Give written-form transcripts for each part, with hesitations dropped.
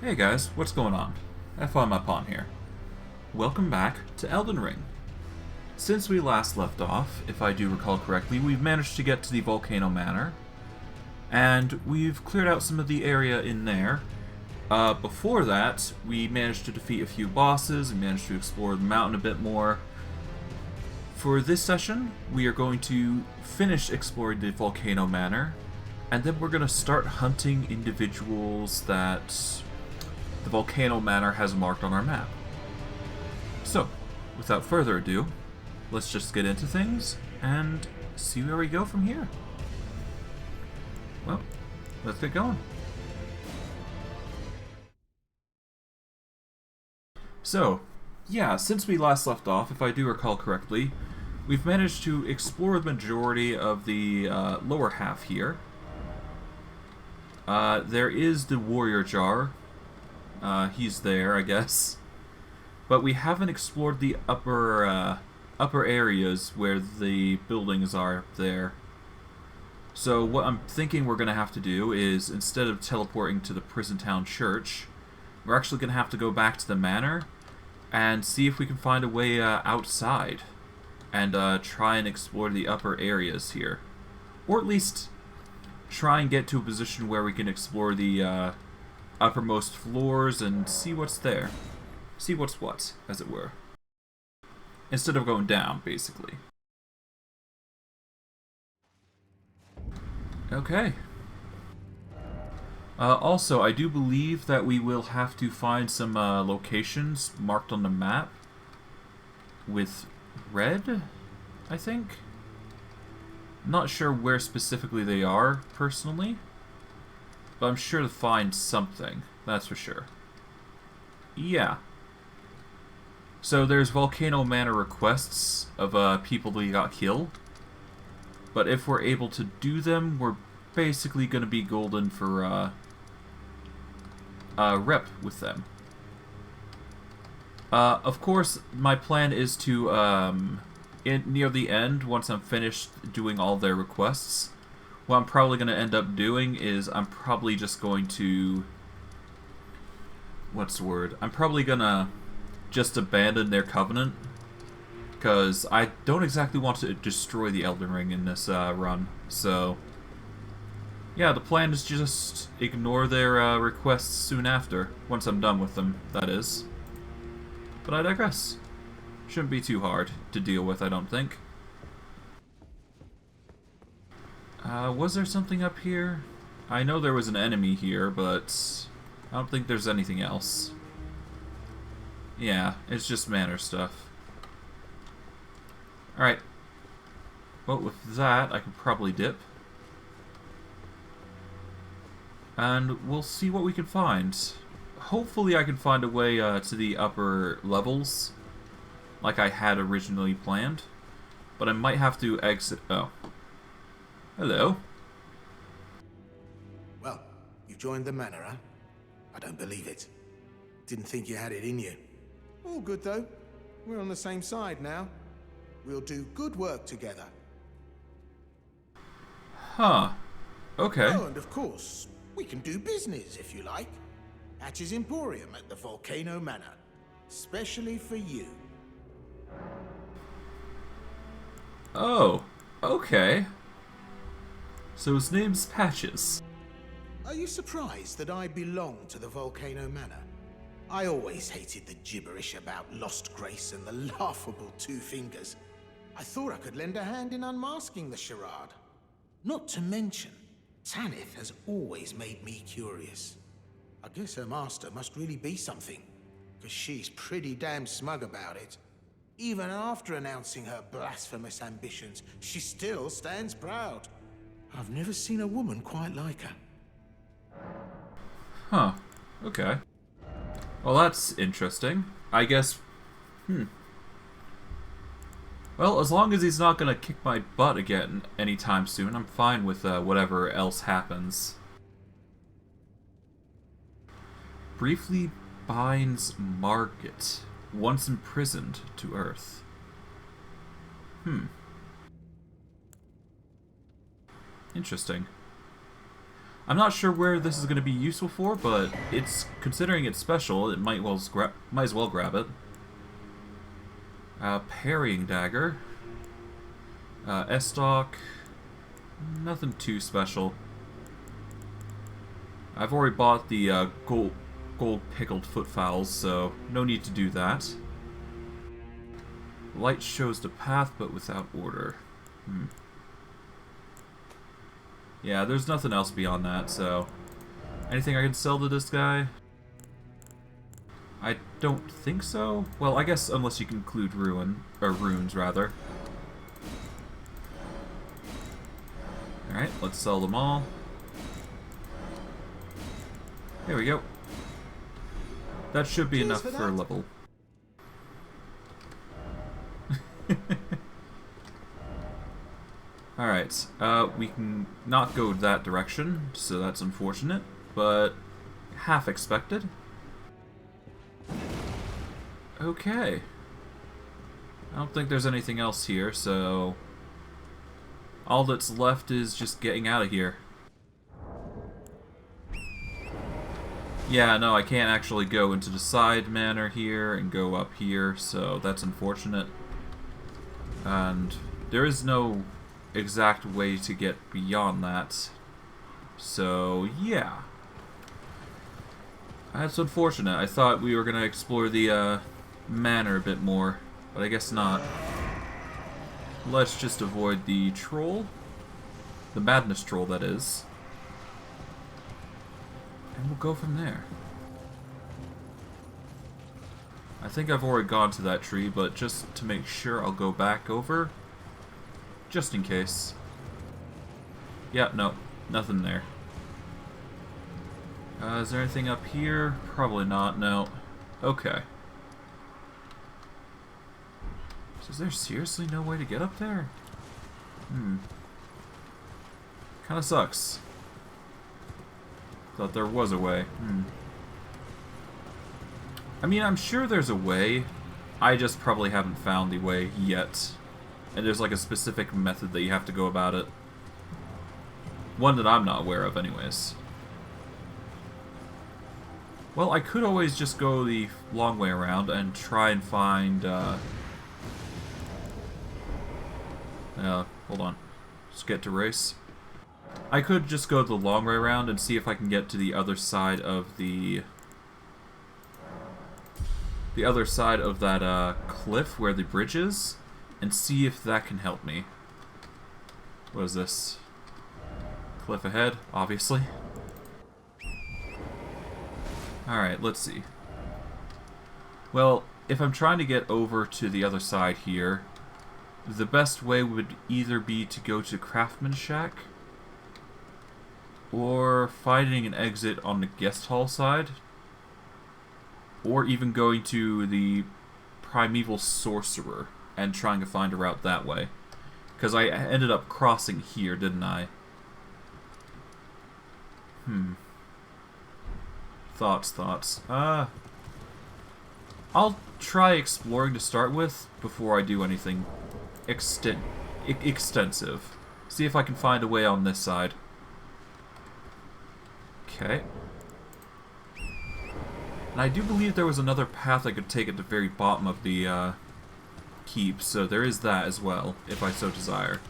Hey guys, what's going on? F1 here. Welcome back to Elden Ring. Since we last left off, if I do recall correctly, we've managed to get to the Volcano Manor, and we've cleared out some of the area in there. Before that, we managed to defeat a few bosses and managed to explore the mountain a bit more. For this session, we are going to finish exploring the Volcano Manor, and then we're going to start hunting individuals that the Volcano Manor has marked on our map. So, without further ado, let's just get into things and see where we go from here. Well, let's get going. So, yeah, since we last left off, if I do recall correctly, we've managed to explore the majority of the lower half here. There is the warrior jar. He's there, I guess. But we haven't explored the upper areas where the buildings are there. So what I'm thinking we're going to have to do is, instead of teleporting to the prison town church, we're actually going to have to go back to the manor and see if we can find a way outside and try and explore the upper areas here. Or at least try and get to a position where we can explore the uppermost floors and see what's there. See what's what, as it were. Instead of going down, basically. Okay. Also, I do believe that we will have to find some locations marked on the map with red, I think. Not sure where specifically they are, personally. But I'm sure to find something, that's for sure. Yeah. So there's Volcano Manor requests of people that got killed. But if we're able to do them, we're basically going to be golden for rep with them. Of course, my plan is to, near the end, once I'm finished doing all their requests, what I'm probably going to end up doing is I'm probably just going to... What's the word? I'm probably going to just abandon their covenant, because I don't exactly want to destroy the Elden Ring in this run. So, yeah, the plan is just ignore their requests soon after, once I'm done with them, that is. But I digress. Shouldn't be too hard to deal with, I don't think. Was there something up here? I know there was an enemy here, but I don't think there's anything else. Yeah, it's just manor stuff. Alright. Well, with that, I could probably dip. And we'll see what we can find. Hopefully I can find a way to the upper levels, like I had originally planned. But I might have to exit... Oh. Hello. Well, you've joined the manor, huh? I don't believe it. Didn't think you had it in you. All good, though. We're on the same side now. We'll do good work together. Huh. Okay. Oh, and of course, we can do business, if you like. Hatch's Emporium at the Volcano Manor. Especially for you. Oh. Okay. So his name's Patches. Are you surprised that I belong to the Volcano Manor? I always hated the gibberish about lost grace and the laughable two fingers. I thought I could lend a hand in unmasking the charade. Not to mention, Tanith has always made me curious. I guess her master must really be something, because she's pretty damn smug about it. Even after announcing her blasphemous ambitions, she still stands proud. I've never seen a woman quite like her. Huh. Okay. Well, that's interesting. I guess... Well, as long as he's not gonna kick my butt again anytime soon, I'm fine with whatever else happens. Briefly binds Margit, once imprisoned, to Earth. Interesting. I'm not sure where this is going to be useful for, but it's considering it's special, it might as well grab it. Parrying dagger. S-stock. Nothing too special. I've already bought the gold pickled footfowls, so no need to do that. Light shows the path, but without order. Yeah, there's nothing else beyond that, so... Anything I can sell to this guy? I don't think so. Well, I guess unless you can include runes, rather. Alright, let's sell them all. There we go. That should be enough for a level. Alright, we can not go that direction, so that's unfortunate, but half expected. Okay. I don't think there's anything else here, so all that's left is just getting out of here. Yeah, no, I can't actually go into the side manor here and go up here, so that's unfortunate. And there is no exact way to get beyond that. So, yeah. That's unfortunate. I thought we were going to explore the manor a bit more, but I guess not. Let's just avoid the troll. The madness troll, that is. And we'll go from there. I think I've already gone to that tree, but just to make sure, I'll go back over. Just in case. Yeah, no. Nothing there. Is there anything up here? Probably not, no. Okay. So is there seriously no way to get up there? Kinda sucks. Thought there was a way. I mean, I'm sure there's a way. I just probably haven't found the way yet. And there's like a specific method that you have to go about it. One that I'm not aware of anyways. Well, I could always just go the long way around and try and find, hold on. Just get to race. I could just go the long way around and see if I can get to the other side of the other side of that cliff where the bridge is, and see if that can help me. What is this? Cliff ahead, obviously. Alright, let's see. Well, if I'm trying to get over to the other side here, the best way would either be to go to Craftsman's Shack, or finding an exit on the guest hall side, or even going to the Primeval Sorcerer and trying to find a route that way. Because I ended up crossing here, didn't I? Thoughts. I'll try exploring to start with before I do anything extensive. See if I can find a way on this side. Okay. And I do believe there was another path I could take at the very bottom of the keep, so there is that as well, if I so desire.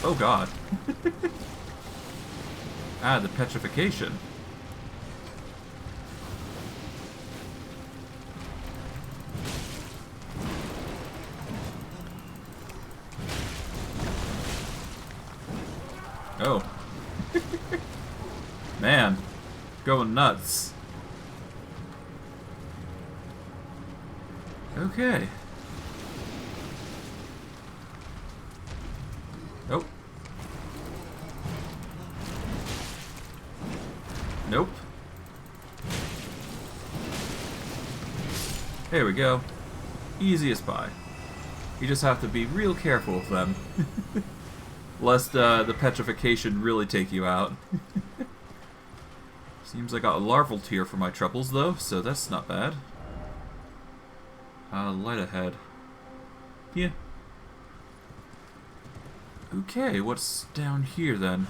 Oh god. The petrification. Oh. Man. Going nuts. Okay. Nope. Nope. There we go. Easy as pie. You just have to be real careful with them. Lest the petrification really take you out. Seems I got a larval tear for my troubles though, so that's not bad. Light ahead. Yeah. Okay, what's down here then?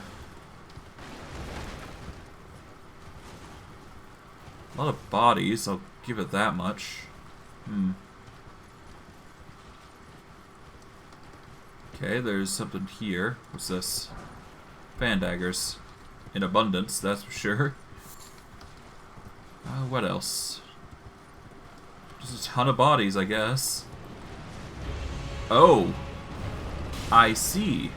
A lot of bodies, I'll give it that much. Okay, there's something here. What's this? Fan daggers. In abundance, that's for sure. What else? Just a ton of bodies, I guess. Oh! I see.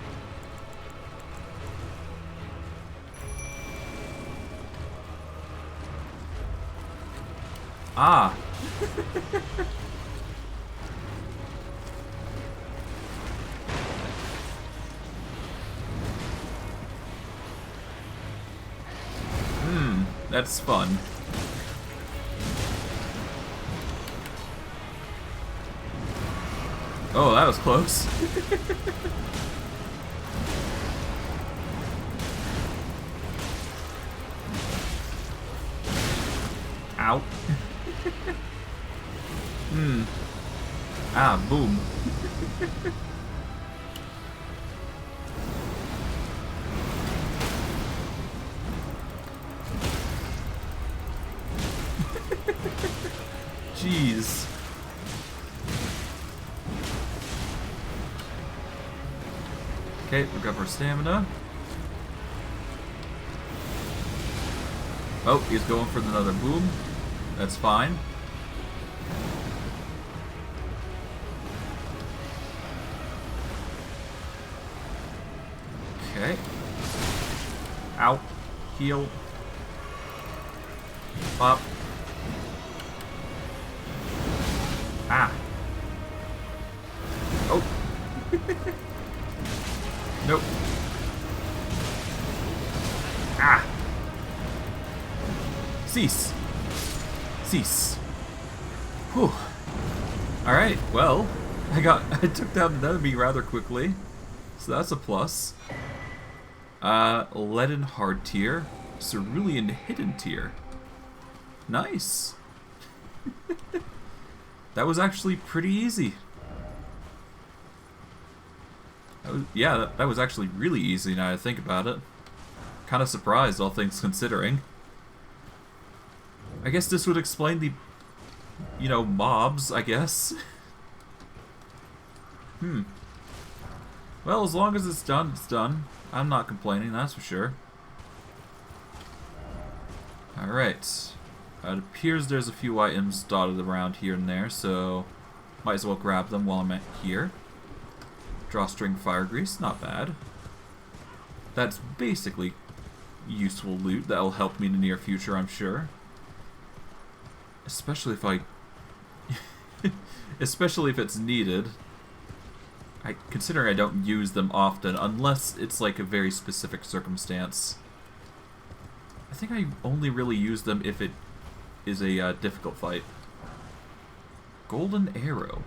Ah! That's fun. Oh, that was close. Ow. Ah, boom. Jeez. Okay, recover stamina. Oh, he's going for another boom. That's fine. Okay. Ow. Heal. Pop. Ah. Oh. Nope. Ah. Cease. Cease. Whew. Alright, well, I took down an enemy rather quickly. So that's a plus. Leaden hard tier. Cerulean hidden tier. Nice. That was actually pretty easy. That was actually really easy now I think about it. Kind of surprised, all things considering. I guess this would explain the, mobs, I guess. Well, as long as it's done, it's done. I'm not complaining, that's for sure. Alright. It appears there's a few items dotted around here and there, so might as well grab them while I'm here. Drawstring fire grease, not bad. That's basically useful loot that'll help me in the near future, I'm sure. Especially if especially if it's needed. Considering I don't use them often, unless it's like a very specific circumstance. I think I only really use them if it is a difficult fight. Golden arrow.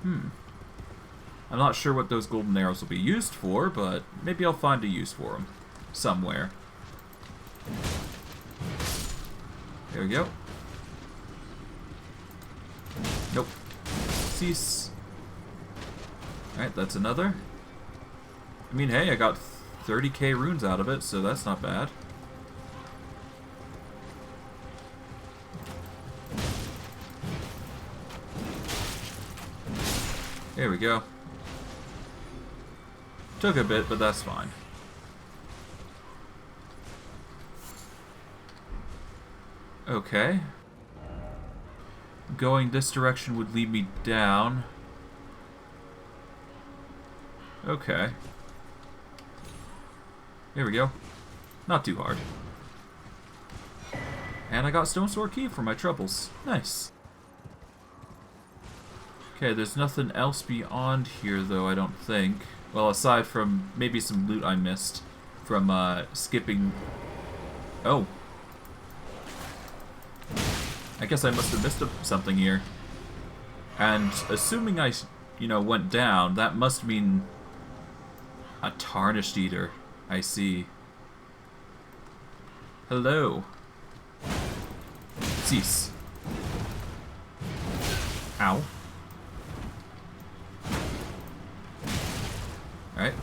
I'm not sure what those golden arrows will be used for, but maybe I'll find a use for them somewhere. There we go. Nope. Cease. Alright, that's another. I mean, hey, I got 30k runes out of it, so that's not bad. There we go. Took a bit, but that's fine. Okay. Going this direction would lead me down. Okay. There we go. Not too hard. And I got Stone Sword Key for my troubles. Nice. Okay, there's nothing else beyond here, though, I don't think. Well, aside from maybe some loot I missed from skipping... Oh. I guess I must have missed something here. And assuming I, went down, that must mean a Tarnished Eater. I see. Hello. Cease. Ow. Alright.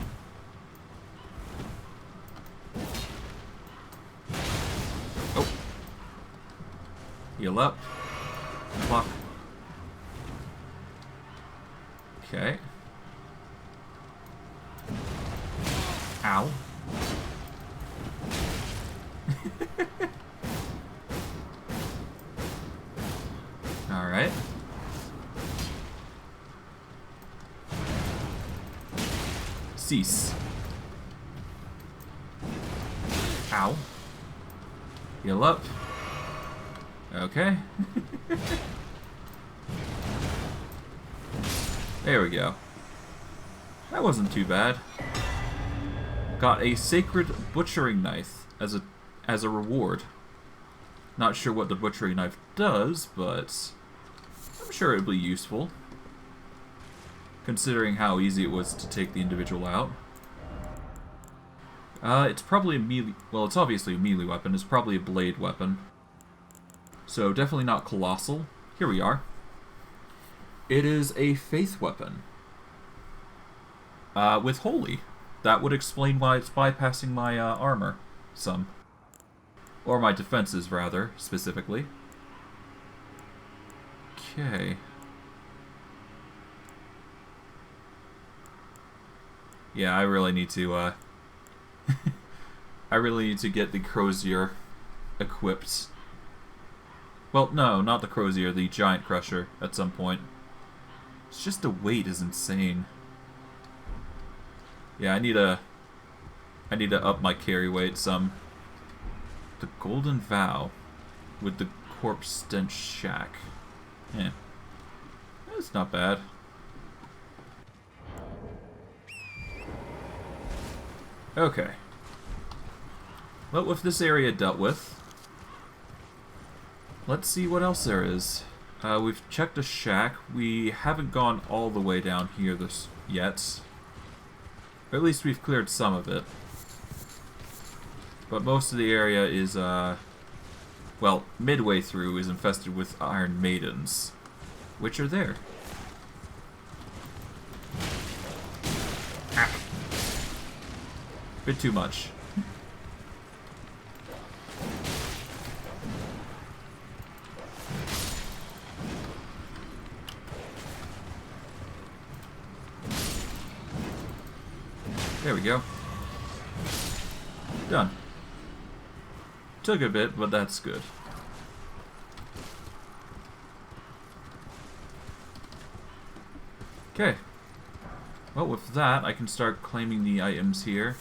Oh. Heal up. Block. Okay. Ow. Alright. Cease. Ow. Heal up. Okay. There we go. That wasn't too bad. Got a sacred butchering knife as a reward. Not sure what the butchering knife does, but I'm sure it'll be useful, considering how easy it was to take the individual out. It's probably a melee... Well, it's obviously a melee weapon. It's probably a blade weapon. So, definitely not colossal. Here we are. It is a faith weapon. With holy. That would explain why it's bypassing my armor some. Or my defenses, rather, specifically. Okay. Yeah, I really need to, I really need to get the Crozier equipped. Well, no, not the Crozier, the Giant Crusher at some point. It's just the weight is insane. Yeah, I need to up my carry weight some. The Golden Vow with the Corpse Stench Shack. Yeah. That's not bad. Okay. Well, with this area dealt with, let's see what else there is. We've checked a shack. We haven't gone all the way down here yet. Or at least we've cleared some of it. But most of the area is, well, midway through is infested with iron maidens, which are there. Ah. Bit too much. There we go. Done. Took a bit, but that's good. Okay. Well, with that, I can start claiming the items here.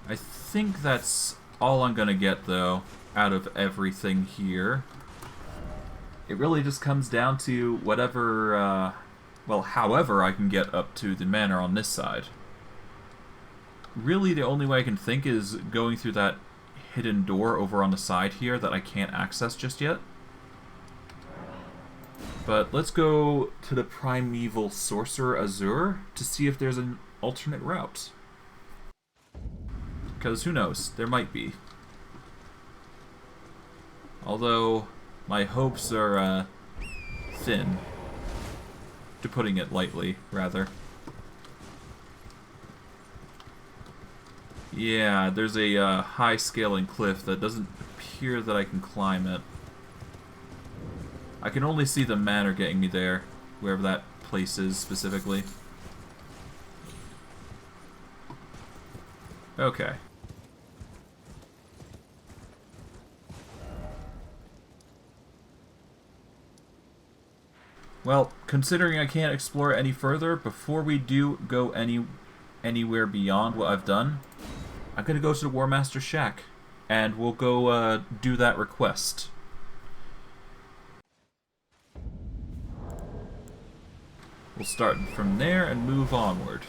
I think that's all I'm gonna get, though, out of everything here. It really just comes down to whatever, well, however I can get up to the manor on this side. Really, the only way I can think is going through that hidden door over on the side here that I can't access just yet. But let's go to the Primeval Sorcerer Azure to see if there's an alternate route. Because who knows, there might be. Although, my hopes are thin, to putting it lightly, rather. Yeah, there's a high scaling cliff that doesn't appear that I can climb it. I can only see the manor getting me there, wherever that place is specifically. Okay. Well, considering I can't explore any further, before we do go anywhere beyond what I've done, I'm gonna go to the War Master's shack, and we'll go do that request. We'll start from there and move onward.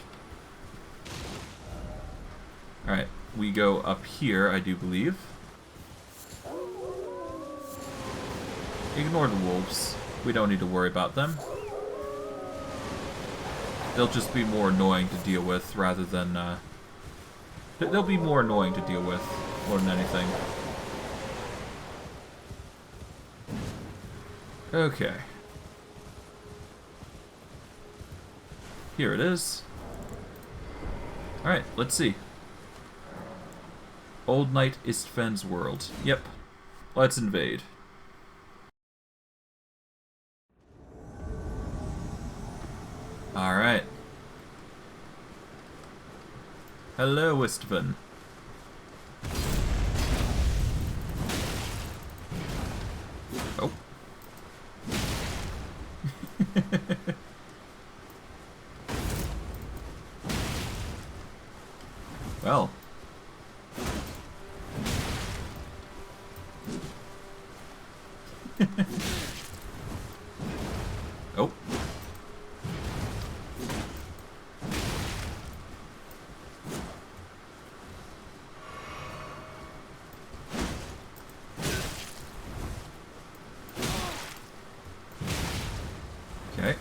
Alright, we go up here, I do believe. Ignore the wolves. We don't need to worry about them. They'll just be more annoying to deal with rather than, they'll be more annoying to deal with more than anything. Okay. Here it is. Alright, let's see. Old Knight Istvan's world. Yep. Let's invade. Alright. Hello, Istvan. Oh. Well. Oh. Okay.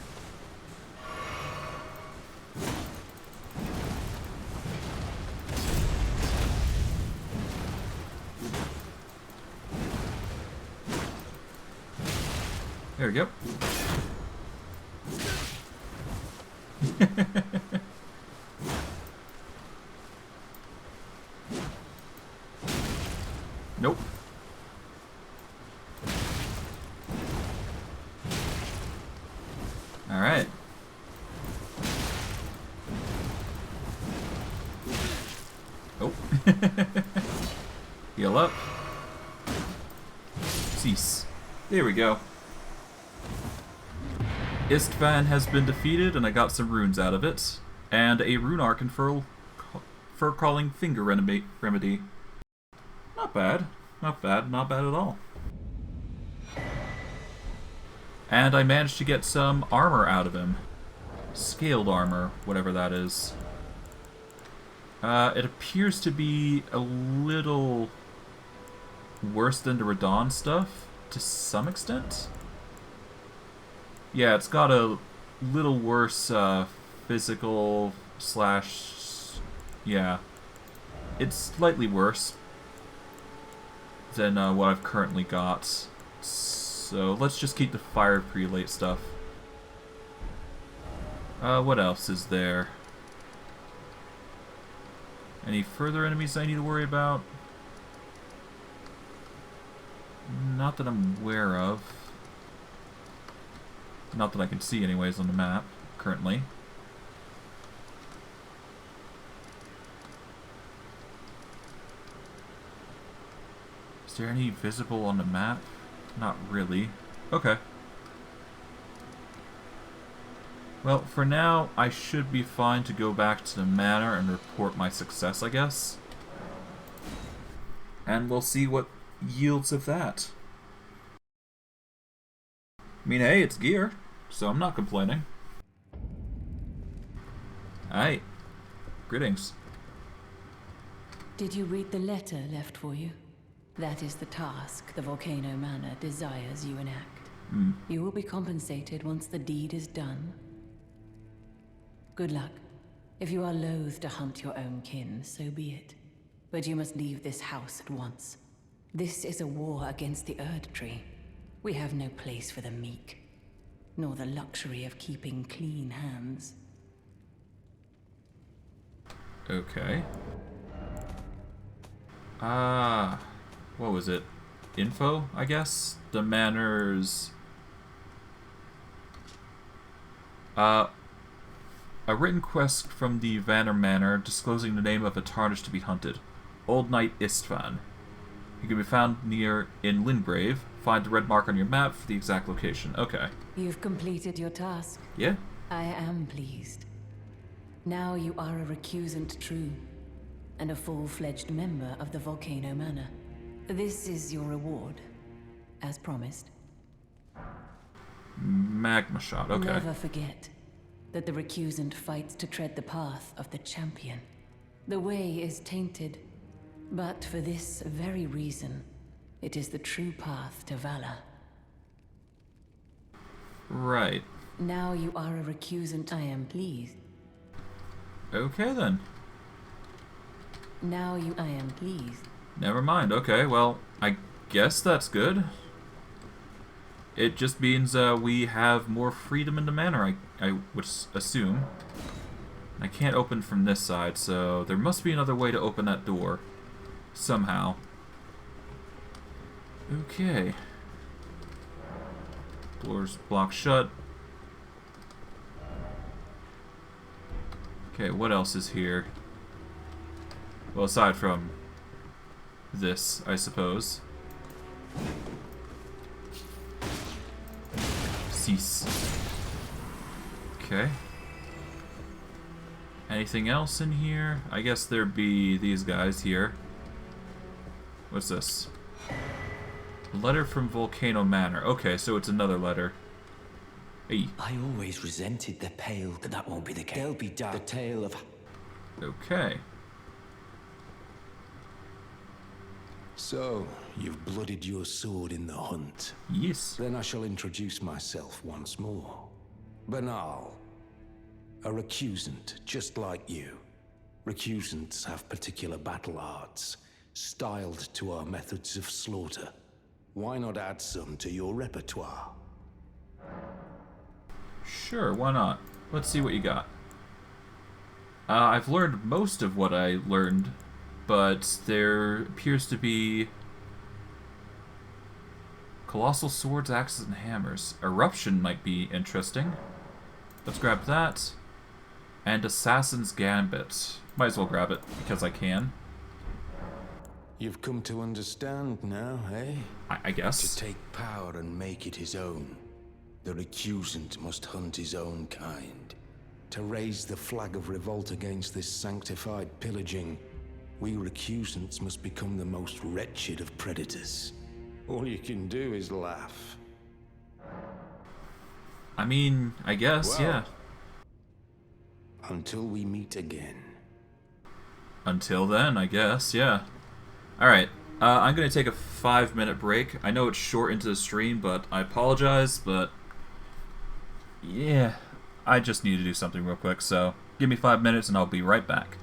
There we go. Nope. All right. Oh. Heal up. Cease. There we go. Istvan has been defeated, and I got some runes out of it. And a rune arc and fur-crawling finger remedy. Not bad. Not bad. Not bad at all. And I managed to get some armor out of him. Scaled armor, whatever that is. It appears to be a little worse than the Radon stuff, to some extent. Yeah, it's got a little worse physical slash... yeah. It's slightly worse than what I've currently got. So let's just keep the fire prelate stuff. What else is there? Any further enemies I need to worry about? Not that I'm aware of. Not that I can see anyways on the map, currently. Is there any visible on the map? Not really. Okay. Well, for now, I should be fine to go back to the manor and report my success, I guess. And we'll see what yields of that. I mean, hey, it's gear, so I'm not complaining. Alright. Greetings. Did you read the letter left for you? That is the task the Volcano Manor desires you enact. You will be compensated once the deed is done. Good luck. If you are loath to hunt your own kin, so be it. But you must leave this house at once. This is a war against the Erdtree. We have no place for the meek, nor the luxury of keeping clean hands. Okay. What was it? Info, I guess? The manor's... a written quest from the Volcano Manor disclosing the name of a tarnished to be hunted. Old Knight Istvan. He can be found near in Lingrave. Find the red mark on your map for the exact location. Okay. You've completed your task. Yeah? I am pleased. Now you are a recusant true, and a full-fledged member of the Volcano Manor. This is your reward, as promised. Magma shot, okay. Never forget that the recusant fights to tread the path of the champion. The way is tainted, but for this very reason, it is the true path to valor. Right. Now you are a recusant. I am pleased. Okay then. Now I am pleased. Never mind. Okay, well, I guess that's good. it just means we have more freedom in the manor, I would assume. I can't open from this side, so there must be another way to open that door. Somehow. Okay. Doors blocked shut. Okay, what else is here? Well, aside from this, I suppose. Cease. Okay. Anything else in here? I guess there'd be these guys here. What's this? Letter from Volcano Manor. Okay, so it's another letter. Hey. I always resented the pale, but that won't be the case. They'll be down. The tale of... Okay. So, you've blooded your sword in the hunt. Yes. Then I shall introduce myself once more. Banal. A recusant, just like you. Recusants have particular battle arts, styled to our methods of slaughter. Why not add some to your repertoire? Sure, why not? Let's see what you got. I've learned most of what I learned, but there appears to be colossal swords, axes, and hammers. Eruption might be interesting. Let's grab that. And Assassin's Gambit. Might as well grab it, because I can. You've come to understand now, eh? I guess. To take power and make it his own. The recusant must hunt his own kind. To raise the flag of revolt against this sanctified pillaging, we recusants must become the most wretched of predators. All you can do is laugh. I mean, I guess, Well, yeah. Until we meet again. Until then, I guess, yeah. Alright, I'm going to take a 5-minute break. I know it's short into the stream, but I apologize, but... yeah, I just need to do something real quick, so give me 5 minutes and I'll be right back.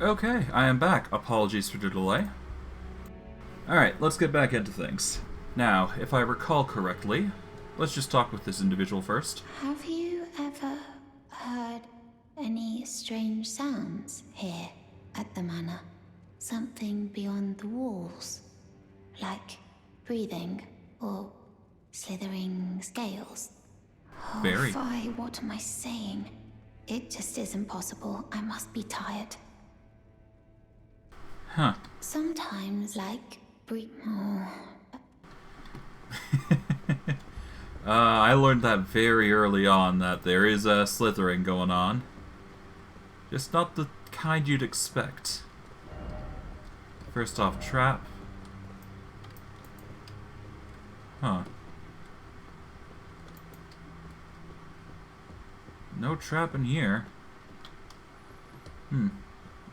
Okay, I am back. Apologies for the delay. Alright, let's get back into things. Now, if I recall correctly, let's just talk with this individual first. Have you ever heard any strange sounds here at the manor? Something beyond the walls? Like breathing or slithering scales? Oh, Very. Fie, what am I saying? It just isn't possible. I must be tired. Huh. Sometimes, like, I learned that very early on, that there is a slithering going on. Just not the kind you'd expect. First off, trap. Huh. No trap in here.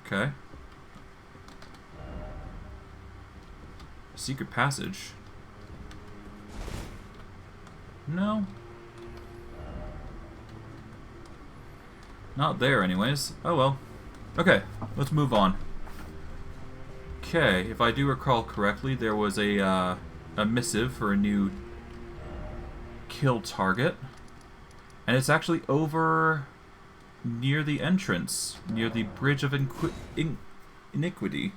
Okay. Secret passage. No. Not there anyways. Oh well. Okay, let's move on. Okay, if I do recall correctly, there was a missive for a new kill target. And it's actually over near the entrance, near the Bridge of Iniquity.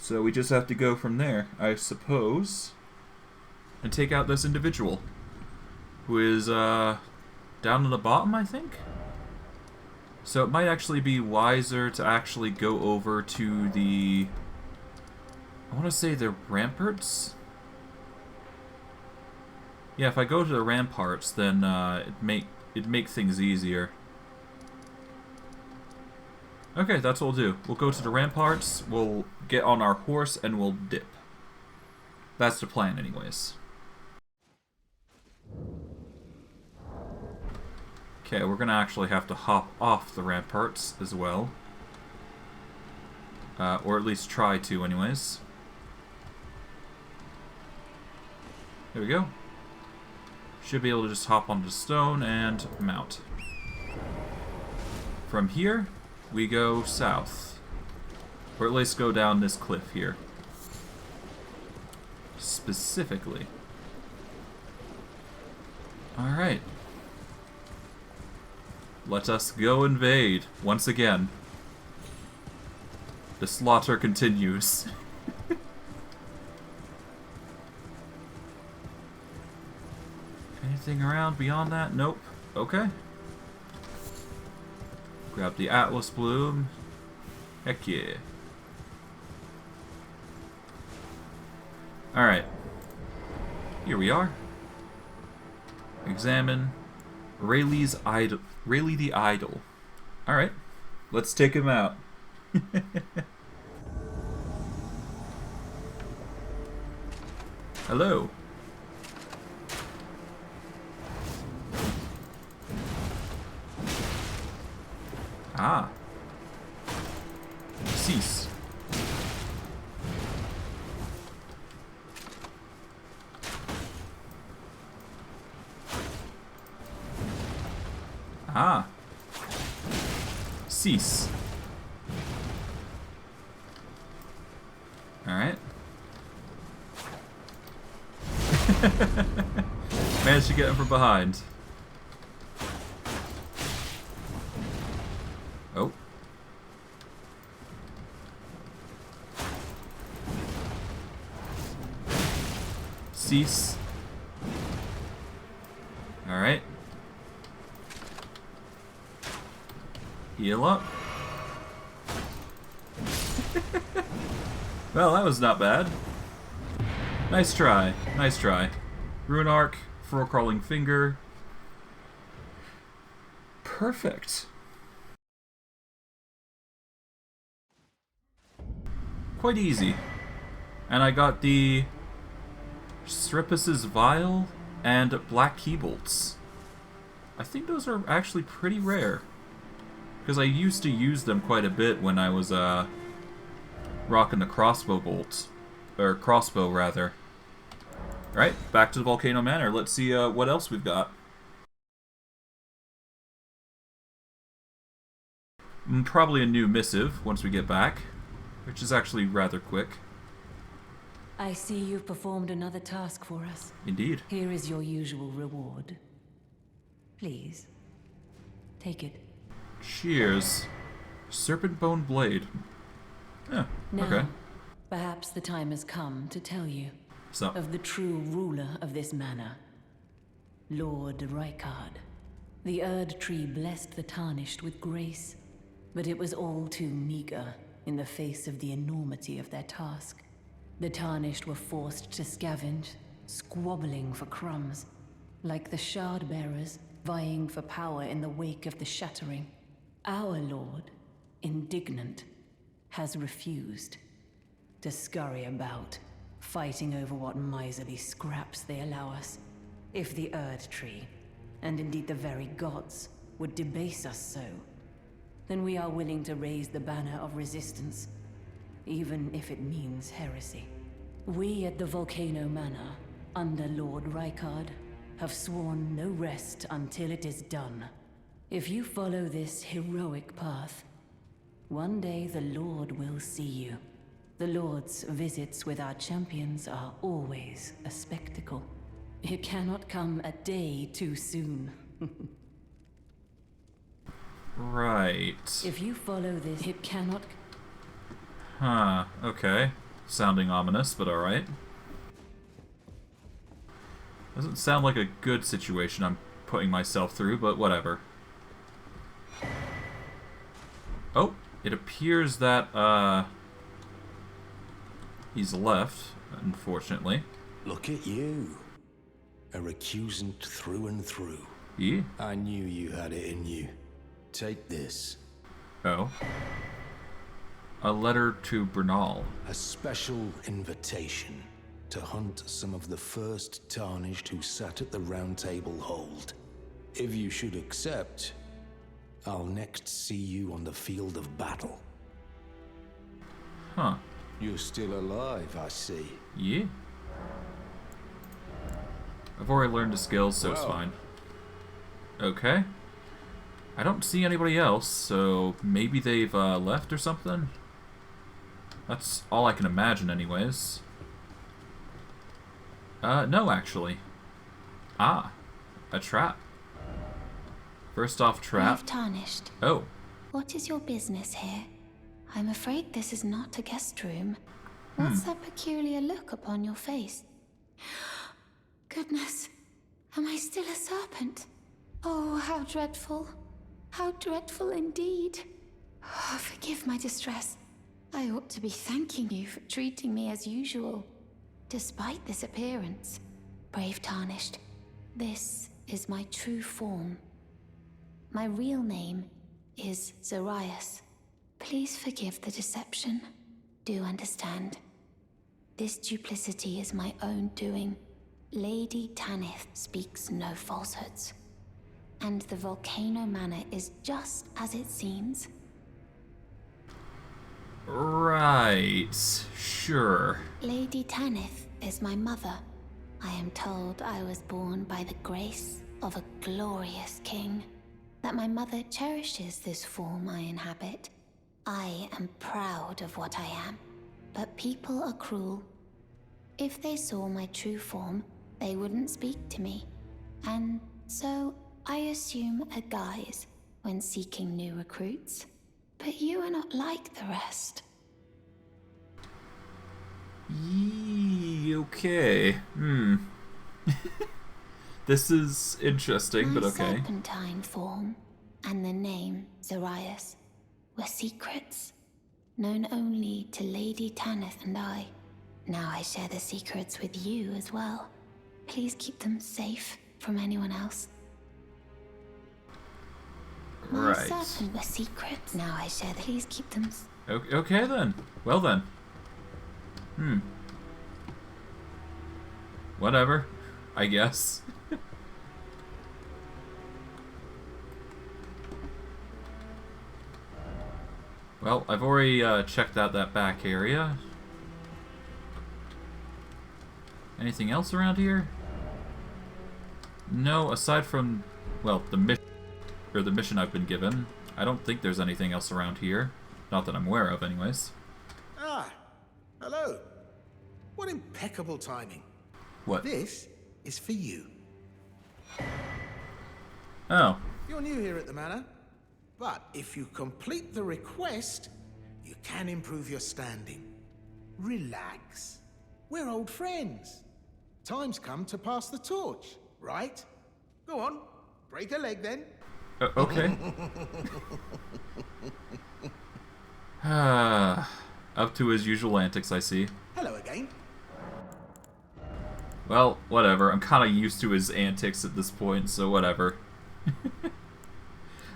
So we just have to go from there, I suppose, and take out this individual, who is down on the bottom, I think? So it might actually be wiser to actually go over to the, I want to say the ramparts? Yeah, if I go to the ramparts, then it'd make things easier. Okay, that's what we'll do. We'll go to the ramparts, we'll get on our horse, and we'll dip. That's the plan, anyways. Okay, we're gonna actually have to hop off the ramparts as well. Or at least try to, anyways. There we go. Should be able to just hop onto the stone and mount. From here, we go south. Or at least go down this cliff here. Specifically. Alright. Let us go invade once again. The slaughter continues. Anything around beyond that? Nope. Okay. Grab the Atlas Bloom. Heck yeah. Alright. Here we are. Examine. Rayleigh's idol. Rayleigh the Idol. Alright. Let's take him out. Hello. Ah. Cease. Ah. Cease. Alright. Managed to get him from behind. Oh. Cease. Alright. Heal up. Well, that was not bad. Nice try. Nice try. Rune Arc, Furrow Crawling Finger. Perfect. Quite easy. And I got the Stripus's Vial and Black Key Bolts. I think those are actually pretty rare. Because I used to use them quite a bit when I was rocking the crossbow bolt. Or crossbow, rather. Alright, back to the Volcano Manor. Let's see what else we've got. probably a new missive once we get back, which is actually rather quick. I see you've performed another task for us. Indeed. Here is your usual reward. Please, take it. Cheers. Serpent bone blade. Yeah, Now, okay. perhaps the time has come to tell you So, of the true ruler of this manor, Lord Rykard. The Erdtree blessed the Tarnished with grace, but it was all too meager in the face of the enormity of their task. The Tarnished were forced to scavenge, squabbling for crumbs, like the Shard-bearers vying for power in the wake of the Shattering. Our Lord, indignant, has refused to scurry about, fighting over what miserly scraps they allow us. If the Erdtree, and indeed the very gods, would debase us so, then we are willing to raise the banner of resistance, even if it means heresy. We at the Volcano Manor, under Lord Rykard, have sworn no rest until it is done. If you follow this heroic path, one day the Lord will see you. The Lord's visits with our champions are always a spectacle. It cannot come a day too soon. right. If you follow this, it cannot... Huh, okay. Sounding ominous, but alright. Doesn't sound like a good situation I'm putting myself through, but whatever. Oh, it appears that, he's left, unfortunately. Look at you. A recusant through and through. Yeah? I knew you had it in you. Take this. Oh. A letter to Bernal. A special invitation to hunt some of the first Tarnished who sat at the Round Table Hold. If you should accept, I'll next see you on the field of battle. Huh. You're still alive, I see. Yeah? I've already learned the skills, so it's Well. fine. Okay. I don't see anybody else, so maybe they've left or something? That's all I can imagine anyways. No, actually. Ah, a trap. First off, trap. Brave Tarnished. Oh, What is your business here? I'm afraid this is not a guest room. What's that peculiar look upon your face? Goodness, am I still a serpent? Oh, how dreadful. How dreadful indeed. Oh, forgive my distress. I ought to be thanking you for treating me as usual. Despite this appearance, brave Tarnished, this is my true form. My real name is Zarias. Please forgive the deception. Do understand. This duplicity is my own doing. Lady Tanith speaks no falsehoods. And the Volcano Manor is just as it seems. right. Sure. Lady Tanith is my mother. I am told I was born by the grace of a glorious king. That my mother cherishes this form I inhabit. I am proud of what I am. But people are cruel. If they saw my true form, they wouldn't speak to me. And so I assume a guise when seeking new recruits. But you are not like the rest. Yee, okay. This is interesting, but My okay. serpentine form and the name Zarias were secrets, known only to Lady Tanith and I. Now I share the secrets with you as well. Please keep them safe from anyone else. My Right. serpent were secrets. Now I share the... Please keep them... Okay then. Well then. Whatever. I guess. Well, I've already checked out that back area. Anything else around here? No, aside from, well, the mission I've been given. I don't think there's anything else around here. Not that I'm aware of, anyways. Ah, hello. What impeccable timing. What? This is for you. Oh. You're new here at the manor, but if you complete the request, you can improve your standing. Relax. We're old friends. Time's come to pass the torch, right? Go on, break a leg then. Okay. Up to his usual antics, I see. Hello again. Well, whatever. I'm kind of used to his antics at this point, so whatever.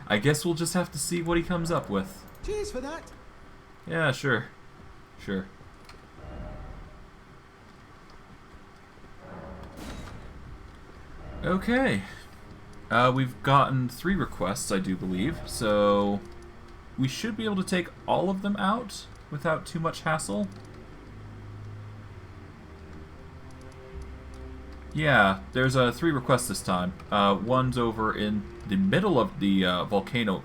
I guess we'll just have to see what he comes up with. Cheers for that. Yeah, sure. Sure. Okay. We've gotten 3 requests, I do believe, so we should be able to take all of them out without too much hassle. Yeah, there's 3 requests this time. One's over in the middle of the volcano,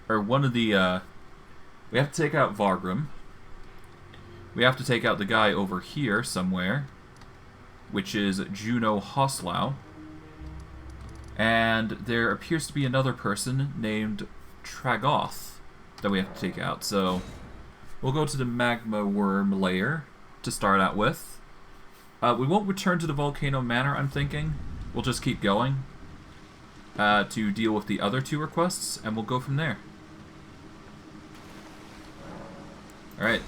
or one of the. We have to take out Vargrim. We have to take out the guy over here somewhere, which is Juno Hoslau. And there appears to be another person named Tragoth that we have to take out. So we'll go to the magma worm layer to start out with. We won't return to the Volcano Manor, I'm thinking. We'll just keep going to deal with the other 2 requests, and we'll go from there. Alright.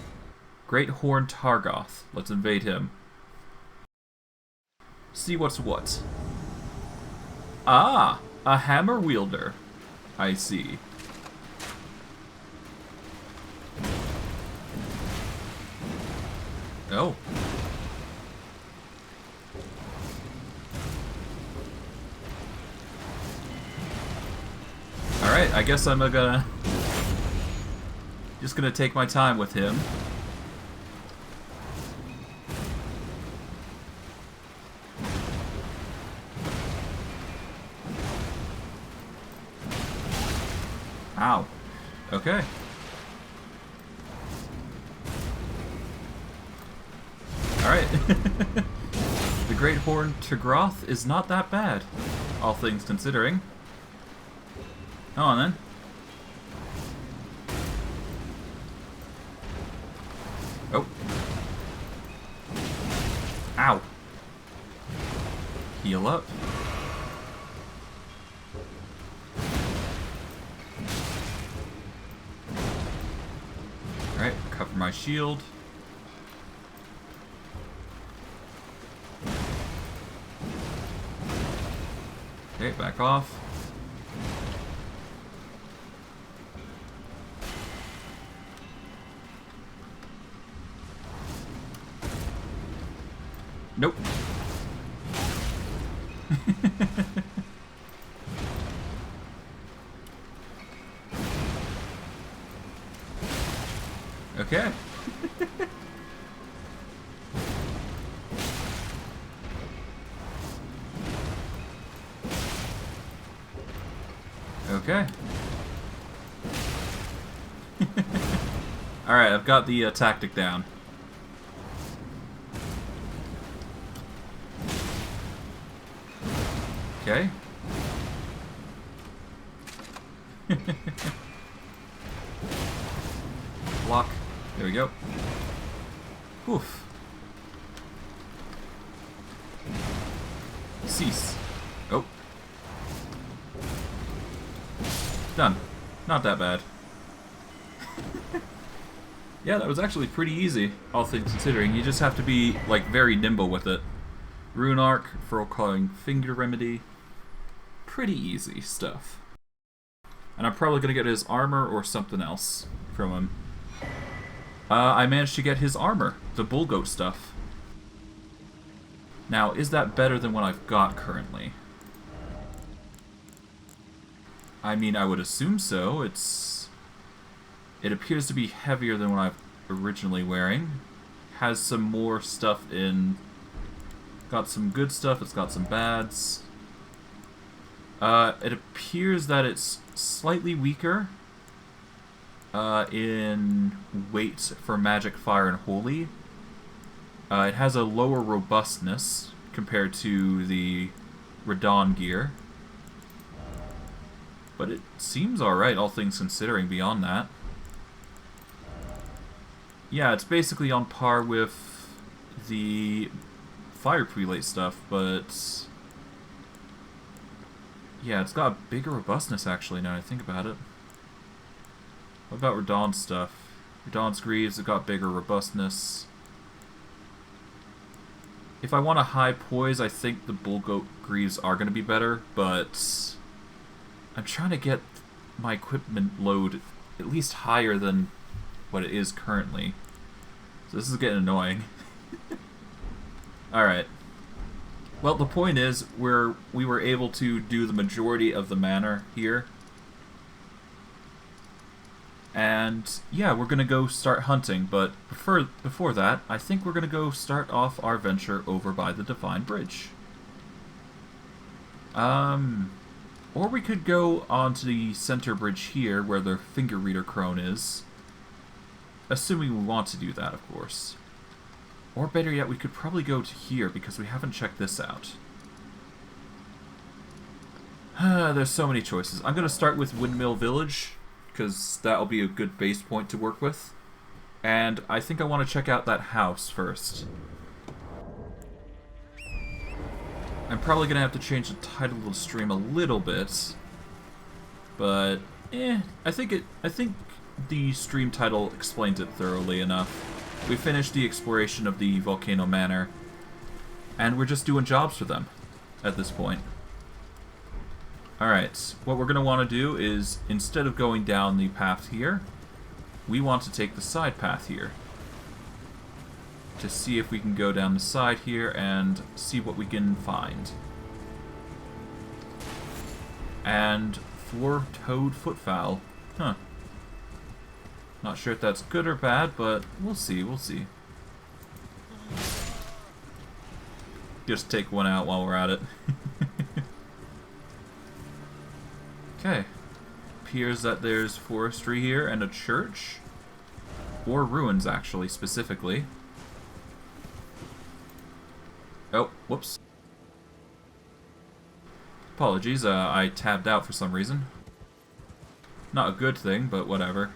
Great Horn Targoth. Let's invade him. See what's what. Ah! A hammer wielder. I see. Oh. Alright, I guess I'm just gonna take my time with him. Ow. Okay. Alright. The Great Horn Targoth is not that bad, all things considering. Come on then. Oh. Ow. Heal up. Alright, cover my shield. Okay, back off. Nope. Okay. Okay. Alright, I've got the tactic down. Okay. Block. There we go. Oof. Cease. Oh. Done. Not that bad. Yeah, that was actually pretty easy, all things considering. You just have to be, like, very nimble with it. Rune Arc, Furl-Clawing Finger Remedy. Pretty easy stuff. And I'm probably going to get his armor or something else from him. I managed to get his armor, the bull goat stuff. Now, is that better than what I've got currently? I mean, I would assume so. It appears to be heavier than what I'm originally wearing. Has some more stuff in... Got some good stuff, it's got some bads. It appears that it's slightly weaker in weight for magic, fire, and holy. It has a lower robustness compared to the Radon gear. But it seems alright, all things considering, beyond that. Yeah, it's basically on par with the fire prelate stuff, but... yeah, it's got a bigger robustness, actually, now that I think about it. What about Radon's stuff? Radon's greaves have got bigger robustness. If I want a high poise, I think the bull goat greaves are going to be better, but I'm trying to get my equipment load at least higher than what it is currently. So this is getting annoying. Alright. Well, the point is, we were able to do the majority of the manor here. And yeah, we're going to go start hunting, but before that, I think we're going to go start off our venture over by the Divine Bridge. Or we could go onto the center bridge here, where the Finger Reader Crone is. Assuming we want to do that, of course. Or better yet, we could probably go to here, because we haven't checked this out. There's so many choices. I'm going to start with Windmill Village, because that'll be a good base point to work with. And I think I want to check out that house first. I'm probably going to have to change the title of the stream a little bit. But, I think the stream title explains it thoroughly enough. We finished the exploration of the Volcano Manor, and we're just doing jobs for them at this point. Alright, what we're going to want to do is, instead of going down the path here, we want to take the side path here. To see if we can go down the side here and see what we can find. And 4-toed footfowl. Huh. Not sure if that's good or bad, but we'll see, we'll see. Just take one out while we're at it. Okay. Appears that there's forestry here and a church. Or ruins, actually, specifically. Oh, whoops. Apologies, I tabbed out for some reason. Not a good thing, but whatever.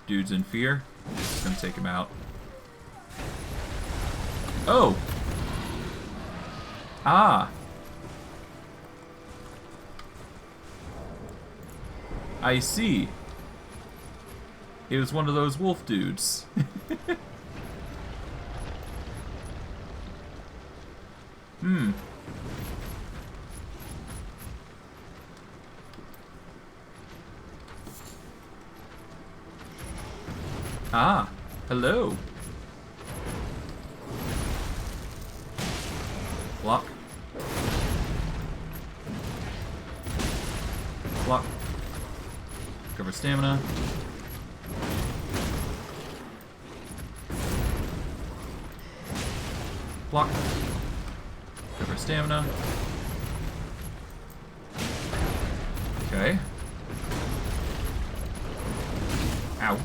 Dude's in fear. Just gonna take him out. Oh! Ah! I see. It was one of those wolf dudes. Ah, hello. Block. Block. Cover stamina. Block. Cover stamina. Okay. Ow.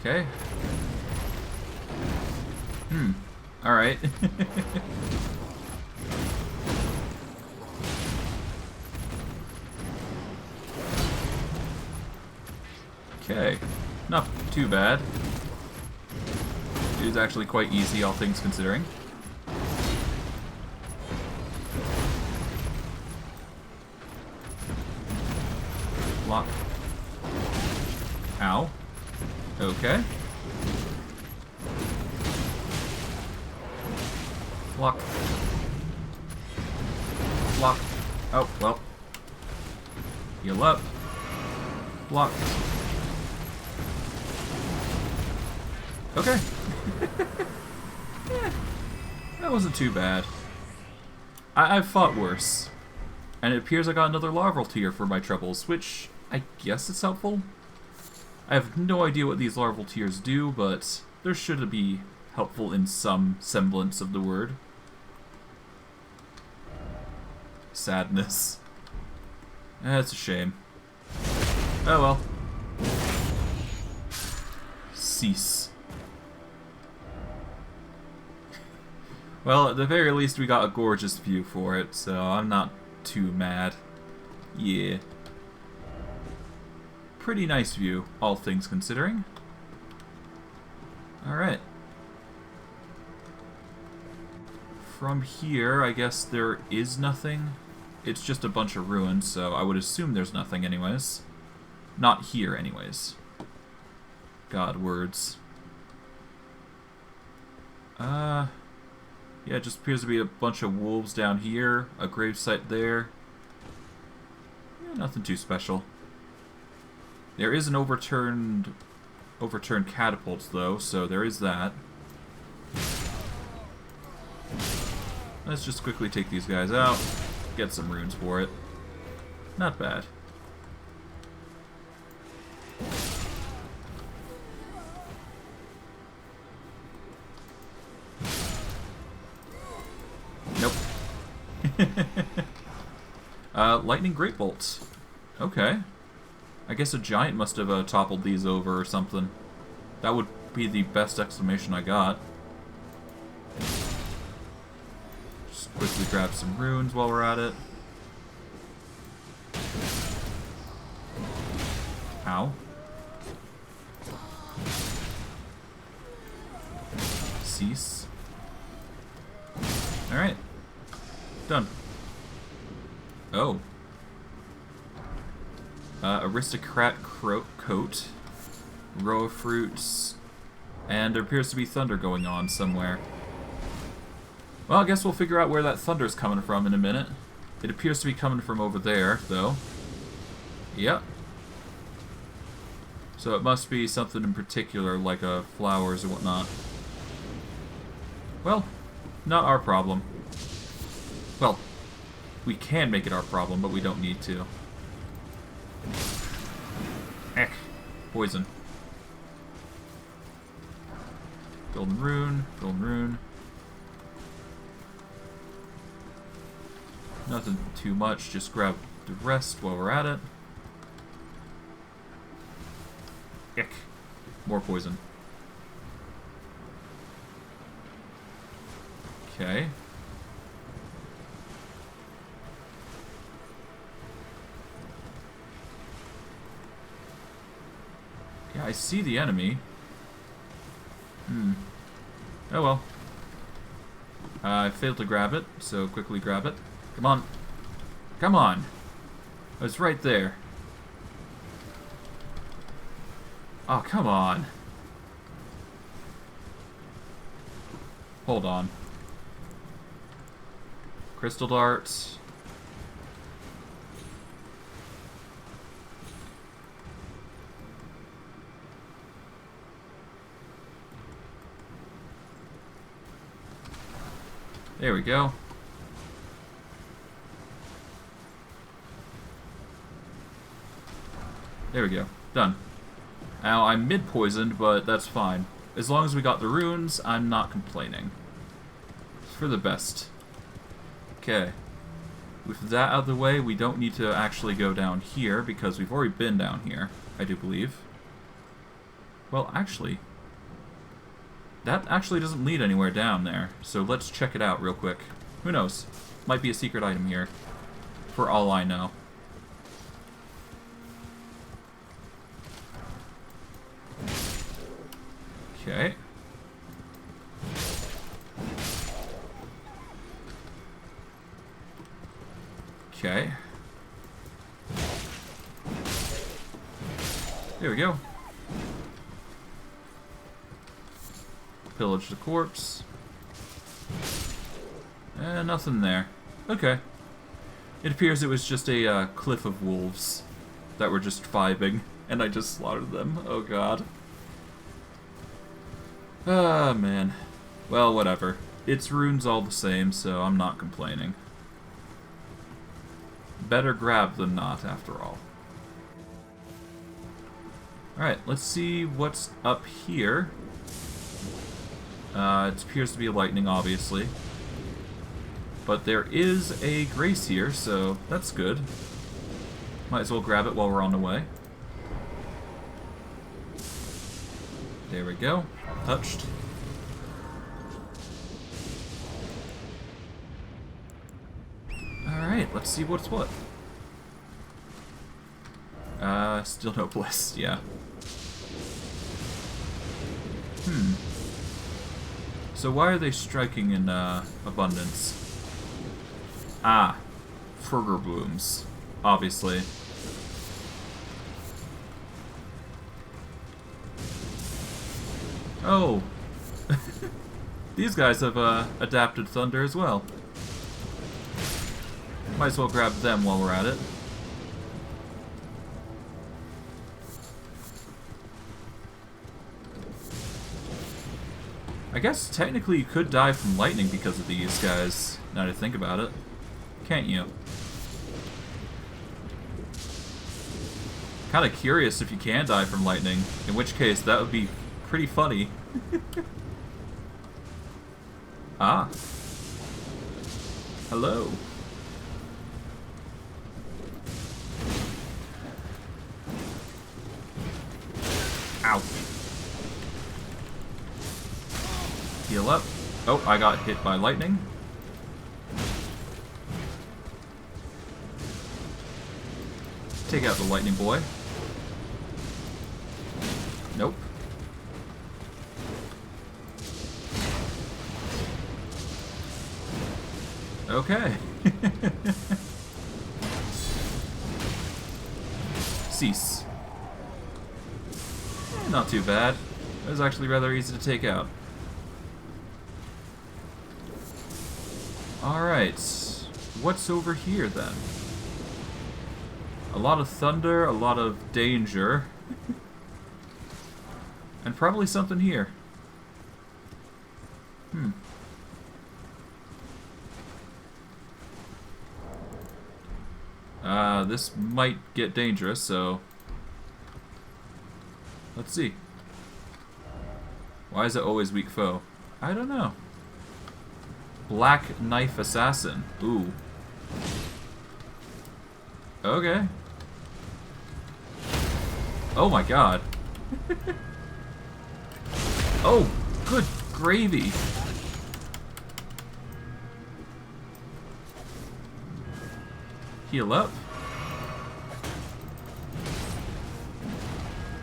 Okay. Alright. Okay. Not too bad. It is actually quite easy, all things considering. Block. Ow. Okay. Block. Block. Oh, well. Heal up. Block. Okay. Yeah, that wasn't too bad. I've fought worse. And it appears I got another larval tier for my troubles, which I guess is helpful. I have no idea what these larval tiers do, but there should be helpful in some semblance of the word. Sadness. That's a shame. Oh well. Cease. Well, at the very least we got a gorgeous view for it, so I'm not too mad. Yeah. Pretty nice view, all things considering. Alright. From here, I guess there is nothing. It's just a bunch of ruins, so I would assume there's nothing anyways. Not here, anyways. God, words. Yeah, it just appears to be a bunch of wolves down here, a gravesite there. Yeah, nothing too special. There is an overturned catapult, though, so there is that. Let's just quickly take these guys out, get some runes for it. Not bad. Nope. Lightning Great Bolts. Okay. I guess a giant must have toppled these over or something. That would be the best exclamation I got. Just quickly grab some runes while we're at it. Ow. Cease. Alright. Done. Oh. Aristocrat coat. Row of fruits. And there appears to be thunder going on somewhere. Well, I guess we'll figure out where that thunder's coming from in a minute. It appears to be coming from over there, though. Yep. So it must be something in particular, like flowers or whatnot. Well, not our problem. Well, we can make it our problem, but we don't need to. Poison. Golden rune, golden rune. Nothing too much, just grab the rest while we're at it. Ick. More poison. Okay. Yeah, I see the enemy. Oh well. I failed to grab it, so quickly grab it. Come on. Come on! Oh, it's right there. Oh, come on. Hold on. Crystal darts. There we go. There we go. Done. Now, I'm mid-poisoned, but that's fine. As long as we got the runes, I'm not complaining. It's for the best. Okay. With that out of the way, we don't need to actually go down here, because we've already been down here, I do believe. Well, actually... that actually doesn't lead anywhere down there, so let's check it out real quick. Who knows? Might be a secret item here, for all I know. Okay. Okay. There we go. Pillage the corpse. Nothing there. Okay. It appears it was just a cliff of wolves that were just vibing, and I just slaughtered them. Oh god. Ah, man. Well, whatever. It's runes all the same, so I'm not complaining. Better grab than not, after all. Alright, let's see what's up here. It appears to be lightning, obviously. But there is a grace here, so that's good. Might as well grab it while we're on the way. There we go. Touched. Alright, let's see what's what. Still no bliss, yeah. So why are they striking in, abundance? Ah. Furger blooms. Obviously. Oh! These guys have, adapted thunder as well. Might as well grab them while we're at it. I guess technically you could die from lightning because of these guys, now to think about it. Can't you? Kinda curious if you can die from lightning, in which case that would be pretty funny. Ah. Hello. Ow. Heal up. Oh, I got hit by lightning. Take out the lightning boy. Nope. Okay. Cease. Not too bad. It was actually rather easy to take out. Alright. What's over here then? A lot of thunder, a lot of danger. And probably something here. This might get dangerous, so... Let's see. Why is it always weak foe? I don't know. Black Knife Assassin. Ooh. Okay. Oh my god. Oh, good gravy. Heal up.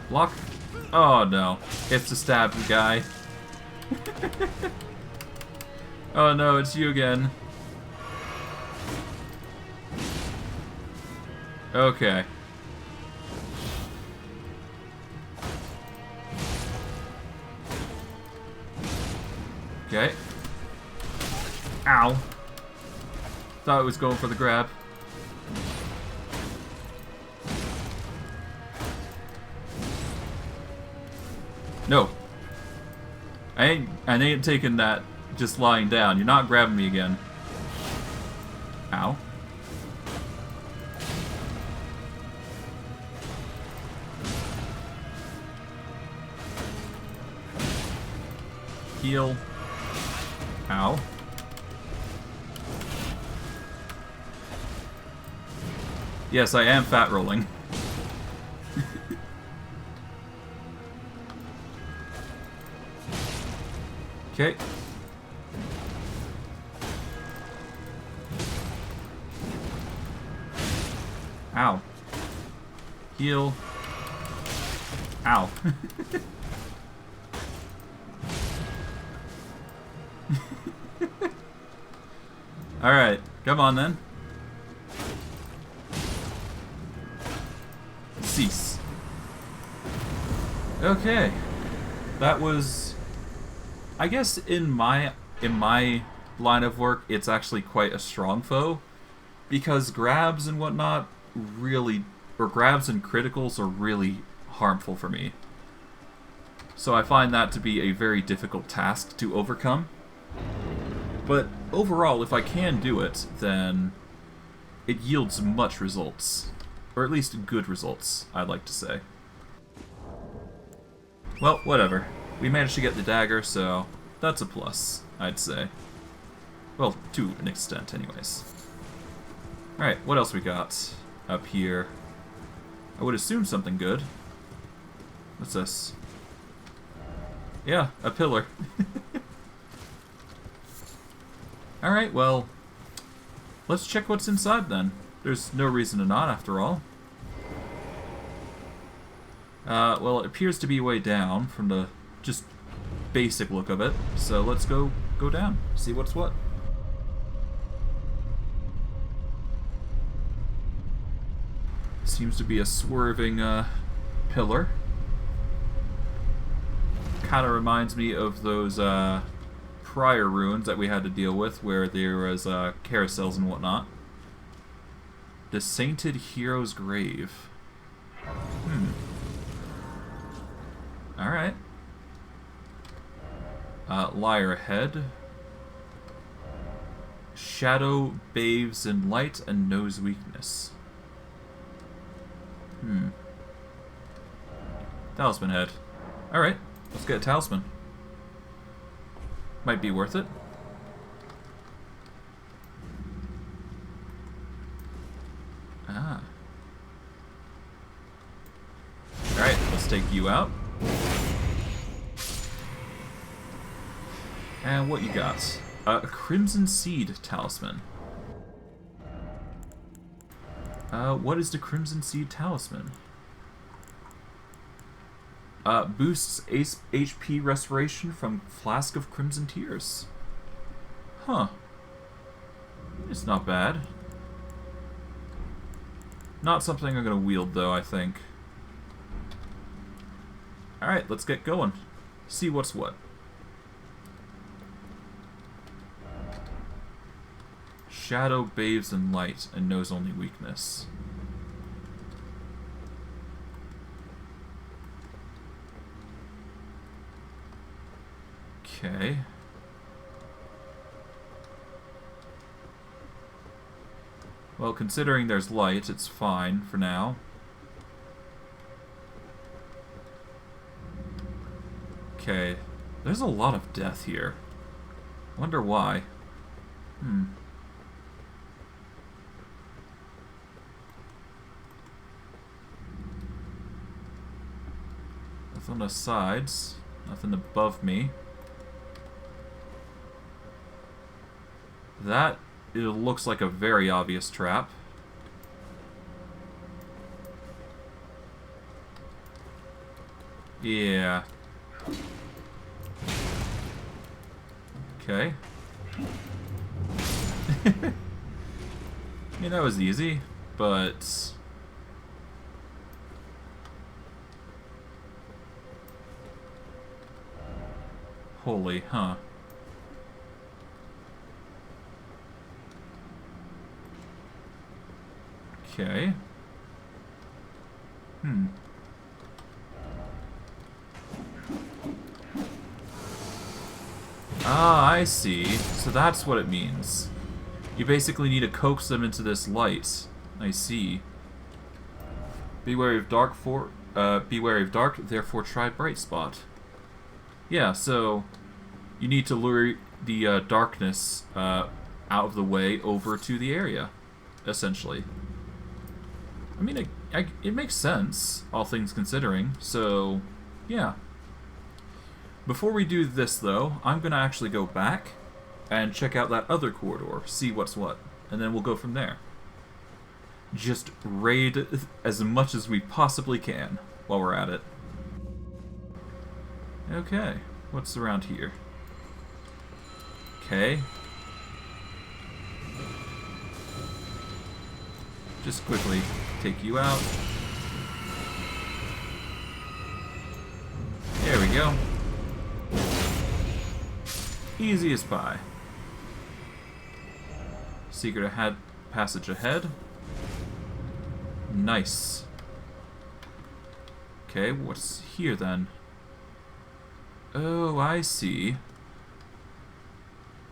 Block. Oh no. It's the stab guy. Oh no, it's you again. Okay. Okay. Ow. Thought it was going for the grab. No. I ain't taking that just lying down. You're not grabbing me again. Ow. Heal. Ow. Yes, I am fat rolling. Okay. Ow. Heal. Ow. Alright, come on then. Cease. Okay. That was... I guess in my line of work, it's actually quite a strong foe. Because grabs and whatnot really... or grabs and criticals are really harmful for me. So I find that to be a very difficult task to overcome. But overall, if I can do it, then it yields much results. Or at least good results, I'd like to say. Well, whatever. We managed to get the dagger, so That's a plus, I'd say. Well, to an extent, anyways. Alright, what else we got up here? I would assume something good. What's this? Yeah, a pillar. Alright, well, let's check what's inside then. There's no reason to not, after all. Well, it appears to be way down from the just basic look of it. So let's go down, see what's what. Seems to be a swerving pillar. Kind of reminds me of those prior ruins that we had to deal with, where there was carousels and whatnot. The Sainted Hero's Grave. Alright. Lyre Head. Shadow bathes in light and knows weakness. Talisman Head. Alright, let's get a talisman. Might be worth it. Ah. Alright, let's take you out. And what you got? A Crimson Seed Talisman. What is the Crimson Seed Talisman? Boosts HP restoration from Flask of Crimson Tears. Huh. It's not bad. Not something I'm gonna wield, though, I think. Alright, let's get going. See what's what. Shadow bathes in light and knows only weakness. Okay. Well, considering there's light, it's fine for now. Okay. There's a lot of death here. Wonder why. Nothing on the sides. Nothing above me. That, it looks like a very obvious trap. Yeah. Okay. I mean, that was easy, but... Holy, huh. Okay. Ah, I see. So that's what it means. You basically need to coax them into this light. I see. Be wary of dark, therefore try bright spot. Yeah, so you need to lure the darkness out of the way over to the area, essentially. I mean, it makes sense, all things considering, so yeah. Before we do this, though, I'm going to actually go back and check out that other corridor, see what's what, and then we'll go from there. Just raid as much as we possibly can while we're at it. Okay, what's around here? Okay. Just quickly take you out. There we go. Easy as pie. Secret passage ahead. Nice. Okay, what's here then? Oh, I see.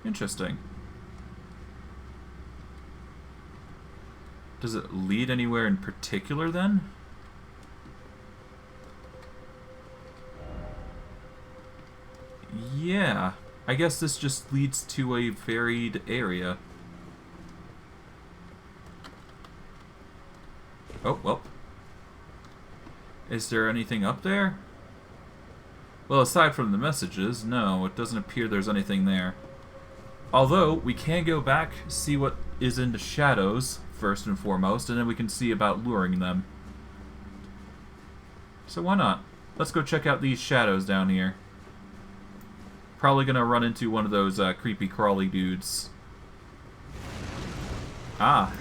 Interesting. Does it lead anywhere in particular then? Yeah. I guess this just leads to a varied area. Oh, well. Is there anything up there? Well, aside from the messages, no, it doesn't appear there's anything there. Although, we can go back, see what is in the shadows, first and foremost, and then we can see about luring them. So why not? Let's go check out these shadows down here. Probably gonna run into one of those creepy crawly dudes. Ah.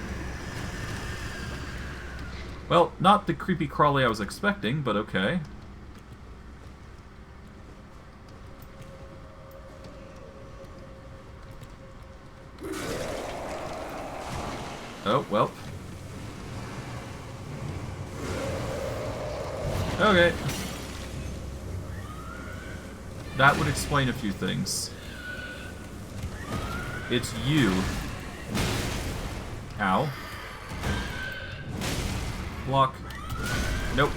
Well, not the creepy crawly I was expecting, but okay. Oh, well. Okay. That would explain a few things. It's you. Ow. Block. Nope.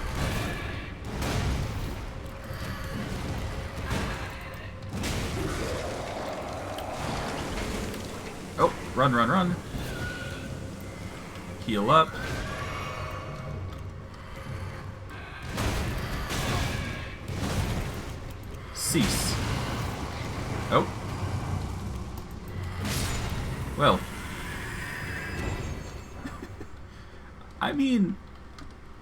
Oh, run, run, run. Heal up. Cease. Oh. Well. I mean,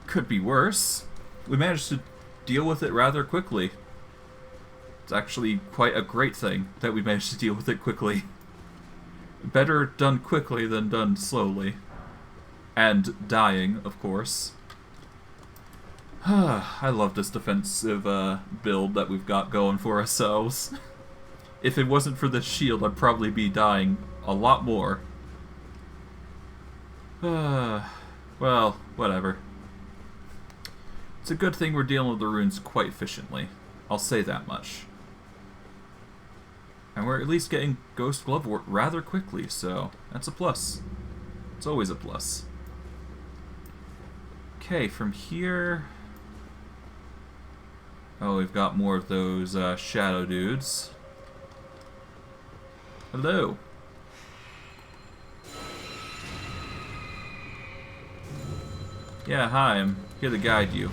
could be worse. We managed to deal with it rather quickly. It's actually quite a great thing that we managed to deal with it quickly. Better done quickly than done slowly. And dying, of course. I love this defensive build that we've got going for ourselves. If it wasn't for the shield, I'd probably be dying a lot more. Well, whatever. It's a good thing we're dealing with the runes quite efficiently. I'll say that much. And we're at least getting Ghost Glove rather quickly, so that's a plus. It's always a plus. Okay, from here... Oh, we've got more of those shadow dudes. Hello. Yeah, hi, I'm here to guide you.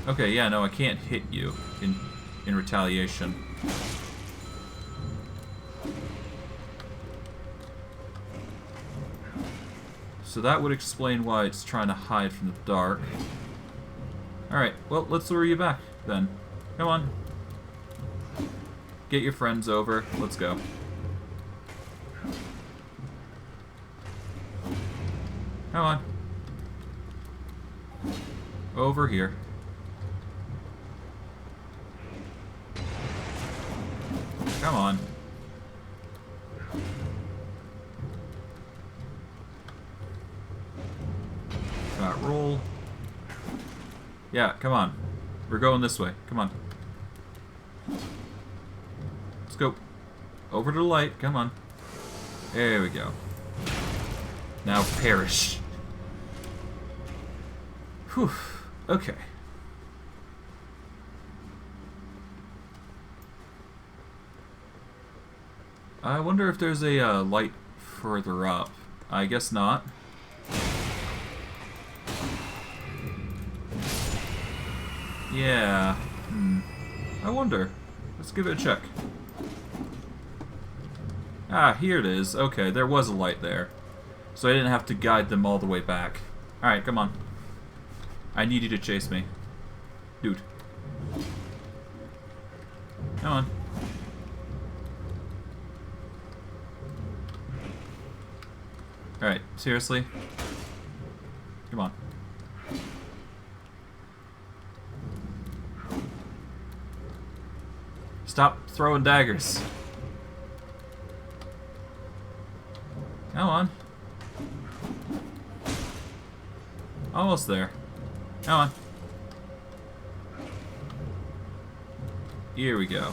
Okay, yeah, no, I can't hit you in retaliation. So that would explain why it's trying to hide from the dark. Alright, well, let's lure you back, then. Come on. Get your friends over. Let's go. Come on. Over here. Come on. Roll. Yeah, come on. We're going this way. Come on. Let's go. Over to the light. Come on. There we go. Now perish. Whew. Okay. I wonder if there's a light further up. I guess not. Yeah. I wonder. Let's give it a check. Ah, here it is. Okay, there was a light there. So I didn't have to guide them all the way back. Alright, come on. I need you to chase me. Dude. Come on. Alright, seriously? Come on. Stop throwing daggers. Come on. Almost there. Come on. Here we go.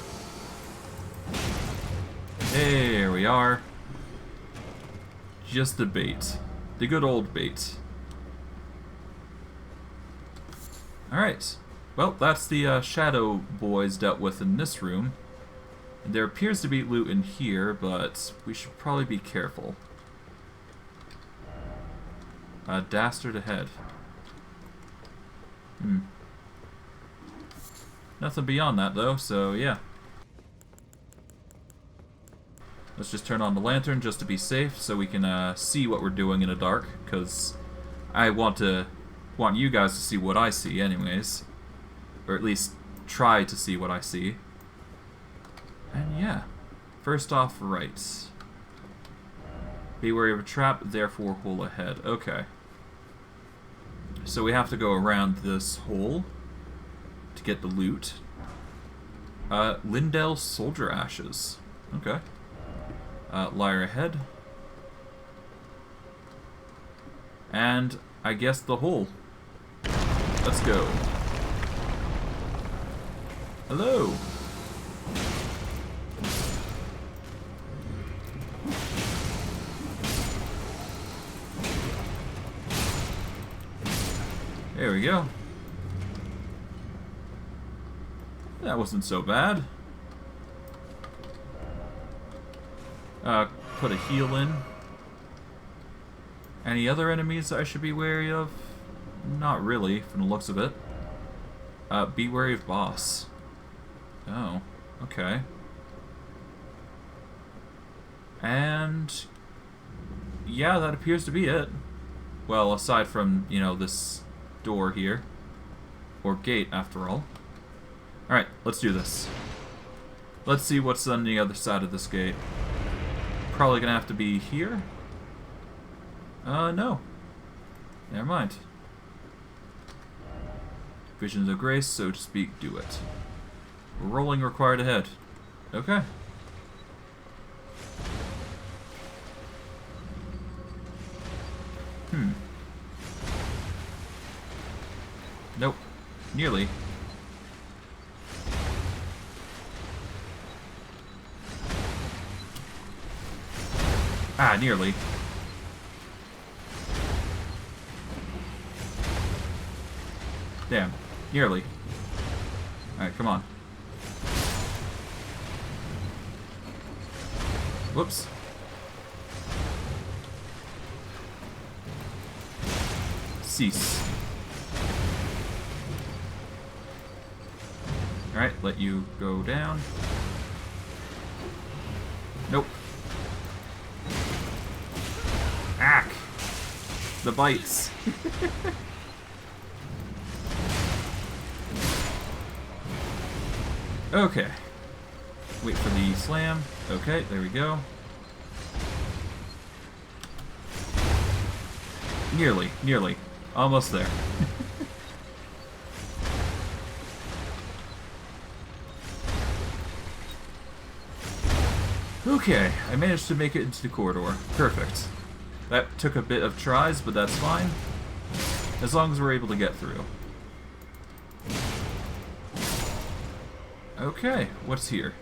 There we are. Just a bait. The good old bait. Alright. Well, that's the shadow boys dealt with in this room. And there appears to be loot in here, but we should probably be careful. Dastard ahead. Nothing beyond that, though, so yeah. Let's just turn on the lantern just to be safe, so we can see what we're doing in the dark, because I want you guys to see what I see anyways. Or at least try to see what I see. And yeah. First off, right. Be wary of a trap, therefore hole ahead. Okay. So we have to go around this hole to get the loot. Lindell Soldier Ashes. Okay. Lyre ahead. And I guess the hole. Let's go. Hello. There we go. That wasn't so bad. Put a heal in. Any other enemies I should be wary of? Not really, from the looks of it. Be wary of boss. Oh, okay. And yeah, that appears to be it. Well, aside from, you know, this door here. Or gate, after all. Alright, let's do this. Let's see what's on the other side of this gate. Probably gonna have to be here? No. Never mind. Visions of grace, so to speak, do it. Rolling required ahead. Okay. Nope. Nearly. Ah, nearly. Damn. Nearly. Alright, come on. Whoops. Cease. Alright, let you go down. Nope. Ack! The bites. Okay. Wait for the slam. Okay, there we go. Nearly, nearly. Almost there. Okay, I managed to make it into the corridor. Perfect. That took a bit of tries, but that's fine. As long as we're able to get through. Okay, what's here?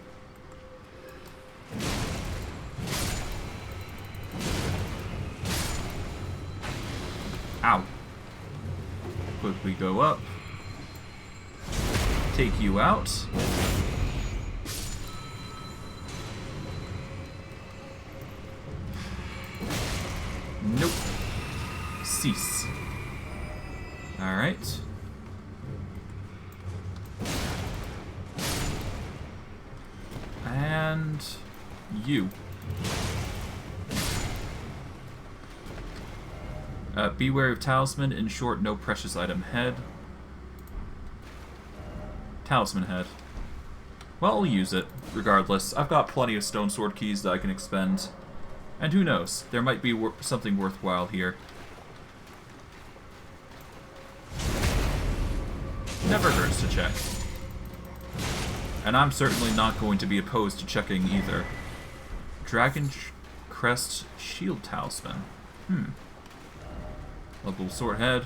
Ow. Quickly go up. Take you out. Nope. Cease. Alright. And you. Beware of talisman. In short, no precious item head. Talisman head. Well, I'll use it, regardless. I've got plenty of stone sword keys that I can expend. And who knows, there might be something worthwhile here. Never hurts to check. And I'm certainly not going to be opposed to checking either. Dragon Crest Shield Talisman. Level sword head.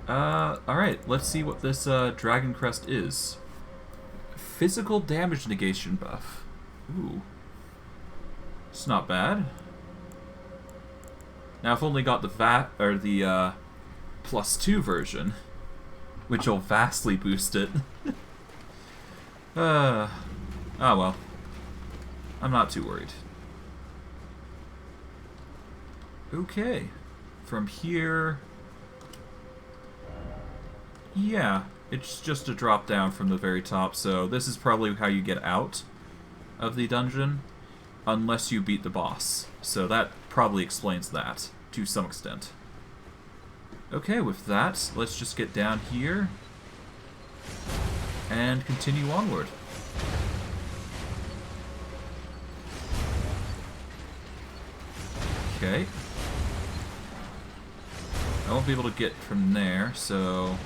Alright, let's see what this Dragon Crest is. Physical damage negation buff. Ooh. It's not bad. Now I've only got the +2 version, which will vastly boost it. Oh well. I'm not too worried. Okay. From here... Yeah, it's just a drop down from the very top, so this is probably how you get out of the dungeon, unless you beat the boss. So that probably explains that, to some extent. Okay, with that, let's just get down here and continue onward. Okay. I won't be able to get from there, so...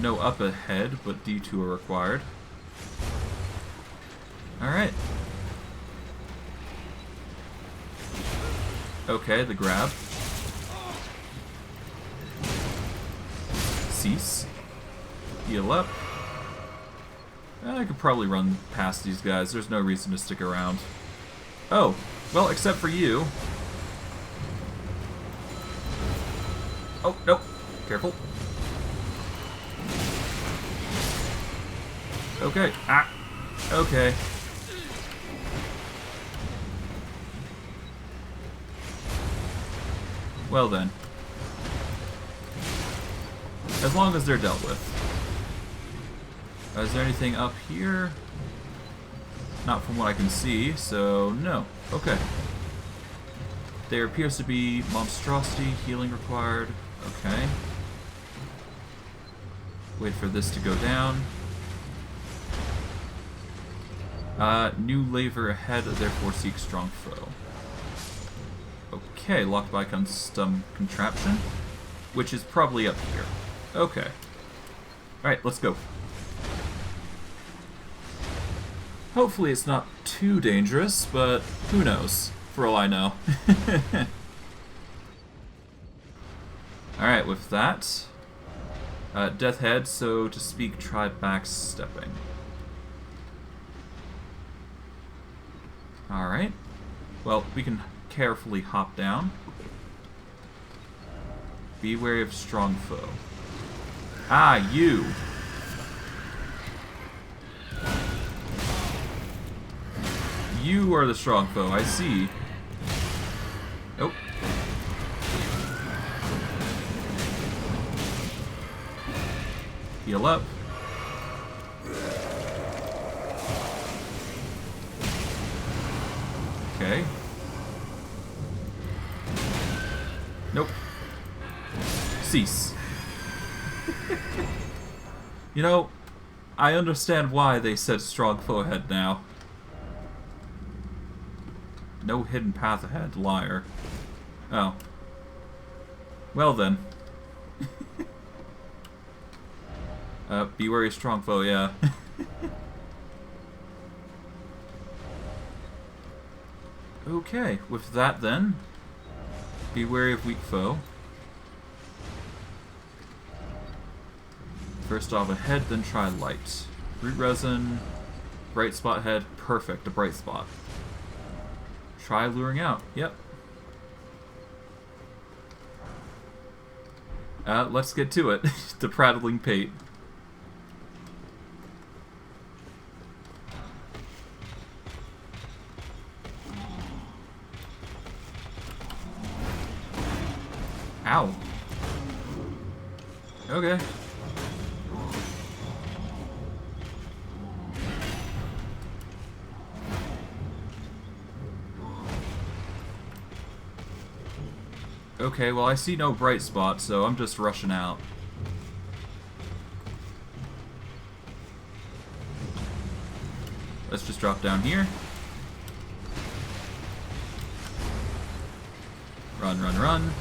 No up ahead, but D2 are required. Alright. Okay, the grab. Cease. Heal up. I could probably run past these guys. There's no reason to stick around. Oh, well, except for you. Oh, nope. Careful. Okay. Ah. Okay. Well then. As long as they're dealt with. Is there anything up here? Not from what I can see, so no. Okay. There appears to be monstrosity, healing required. Okay. Wait for this to go down. New laver ahead, therefore seek strong foe. Okay, locked by custom contraption, which is probably up here. Okay. Alright, let's go. Hopefully it's not too dangerous, but who knows, for all I know. Alright, with that, death head, so to speak, try backstepping. Alright. Well, we can carefully hop down. Be wary of strong foe. Ah, you! You are the strong foe, I see. Oh. Heal up. Okay. Nope. Cease. You know, I understand why they said strong foe ahead now. No hidden path ahead, liar. Oh. Well then. Be wary of strong foe, yeah. Okay, with that then, be wary of weak foe. First off ahead, then try light. Root resin, bright spot head, perfect, a bright spot. Try luring out, yep. Let's get to it. The prattling pate. Ow. Okay. Okay, well I see no bright spot, so I'm just rushing out. Let's just drop down here. Run, run, run.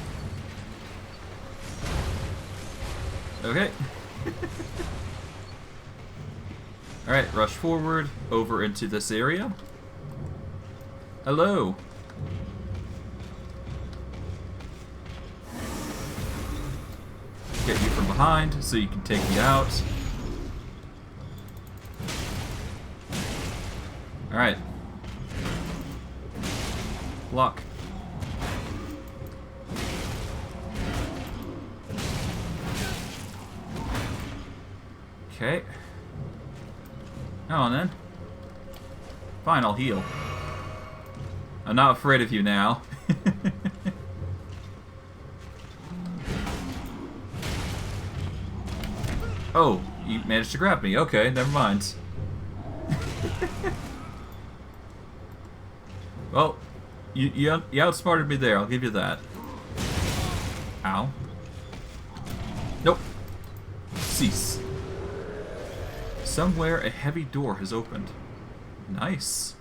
Okay. Alright, rush forward, over into this area. Hello. Get you from behind so you can take me out. Alright, Block. Okay. Come on then. Fine, I'll heal. I'm not afraid of you now. Oh, you managed to grab me. Okay, never mind. Well, you outsmarted me there, I'll give you that. Ow. Nope. Cease. Somewhere a heavy door has opened. Nice.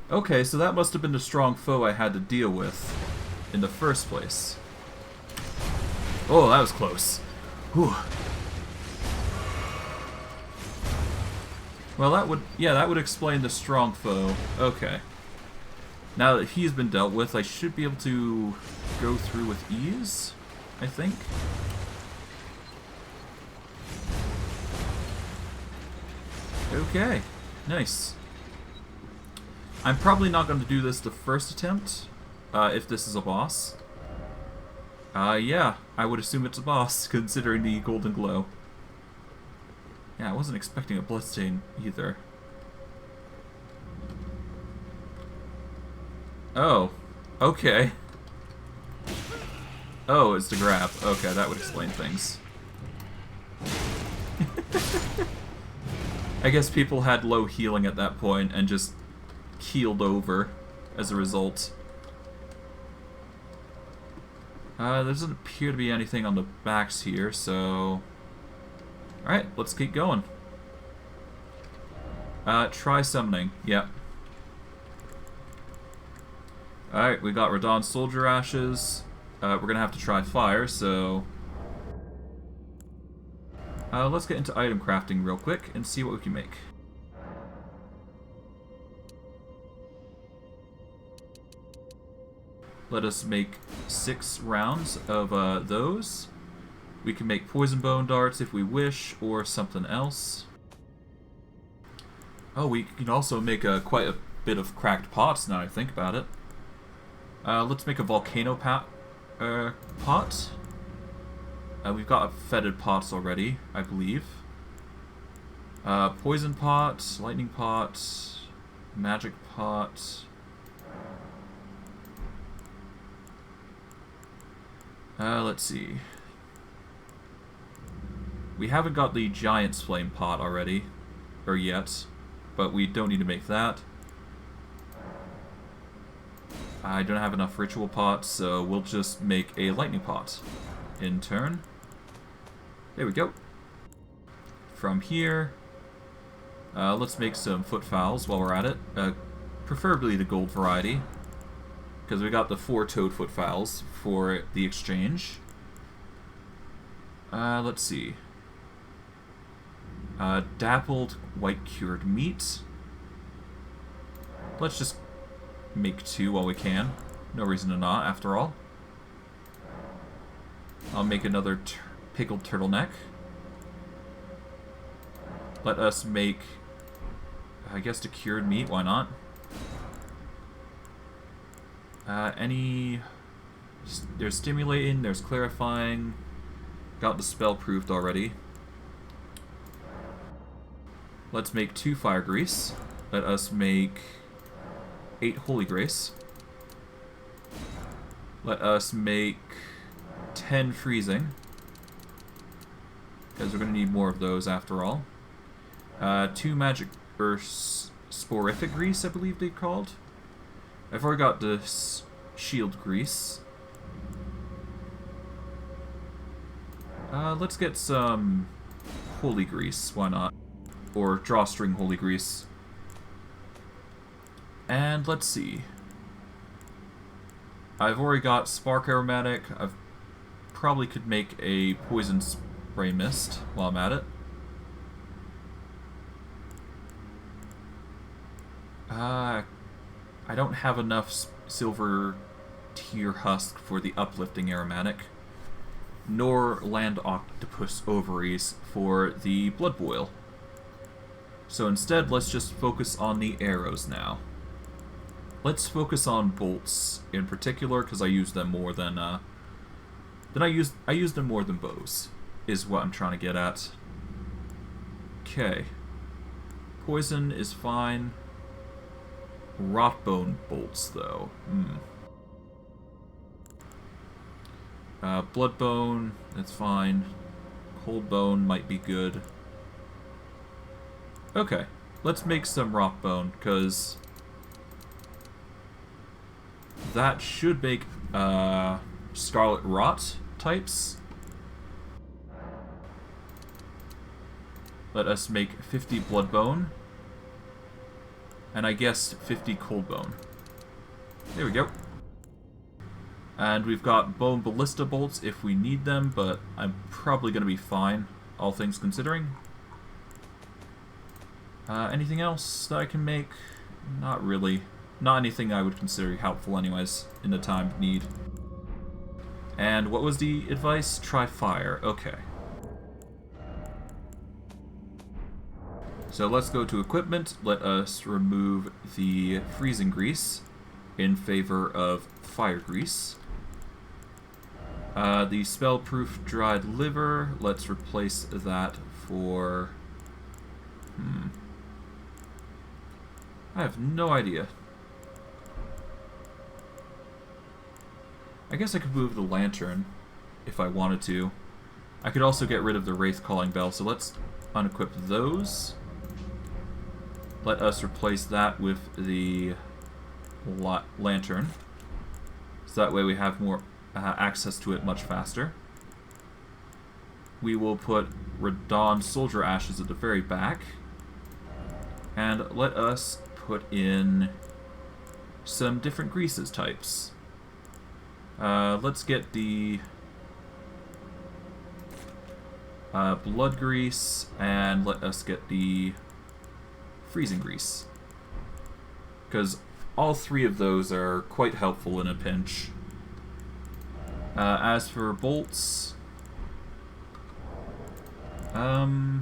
Okay, so that must have been the strong foe I had to deal with in the first place. Oh, that was close. Whew. Well, that would explain the strong foe. Okay. Now that he's been dealt with, I should be able to go through with ease, I think. Okay, nice. I'm probably not going to do this the first attempt, if this is a boss. Yeah, I would assume it's a boss, considering the golden glow. Yeah, I wasn't expecting a bloodstain either. Oh, okay. Oh, it's the grab. Okay, that would explain things. I guess people had low healing at that point and just keeled over as a result. There doesn't appear to be anything on the backs here, so... Alright, let's keep going. Try summoning. Yep. Alright, we got Radon Soldier Ashes. We're gonna have to try fire, so... let's get into item crafting real quick and see what we can make. Let us make 6 rounds of those. We can make poison bone darts if we wish, or something else. Oh, we can also make quite a bit of cracked pots now I think about it. Let's make a volcano pot. We've got fetid pots already, I believe. Poison pot, lightning pot, magic pot. Let's see. We haven't got the Giant's Flame pot already, or yet, but we don't need to make that. I don't have enough ritual pots, so we'll just make a lightning pot in turn. There we go. From here, let's make some foot fowls while we're at it. Preferably the gold variety, because we got the 4 toad foot fowls for the exchange. Let's see. Dappled white cured meat. Let's just make 2 while we can. No reason to not, after all. I'll make another pickled turtleneck. Let us make, I guess, the cured meat, why not? There's stimulating, there's clarifying. Got the spell proved already. Let's make 2 fire grease. Let us make 8 holy grace. Let us make 10 freezing, because we're going to need more of those after all. 2 magic, or sporific grease, I believe they're called. I've already got this shield grease. Let's get some holy grease, why not? Or drawstring holy grease. And let's see. I've already got spark aromatic. I probably could make a poison spray mist while I'm at it. I don't have enough silver tier husk for the uplifting aromatic, nor land octopus ovaries for the blood boil. So instead, let's just focus on the arrows now. let's focus on bolts in particular, because I use them more than I use them more than bows, is what I'm trying to get at. Okay. Poison is fine. Rotbone bolts, though. Bloodbone, that's fine. Coldbone might be good. Okay, let's make some Rotbone, because that should make Scarlet Rot types. Let us make 50 Bloodbone. And I guess 50 Coldbone. There we go. And we've got Bone Ballista Bolts if we need them, but I'm probably going to be fine, all things considering. Anything else that I can make? Not really. Not anything I would consider helpful anyways, in the time of need. And what was the advice? Try fire. Okay. So let's go to equipment. Let us remove the freezing grease in favor of fire grease. The spell-proof dried liver, let's replace that for... I have no idea. I guess I could move the lantern if I wanted to. I could also get rid of the Wraith Calling Bell, so let's unequip those. Let us replace that with the lantern. So that way we have more access to it much faster. We will put Radon Soldier Ashes at the very back. And let us put in some different greases types. Let's get the blood grease, and let us get the freezing grease, because all three of those are quite helpful in a pinch. As for bolts, I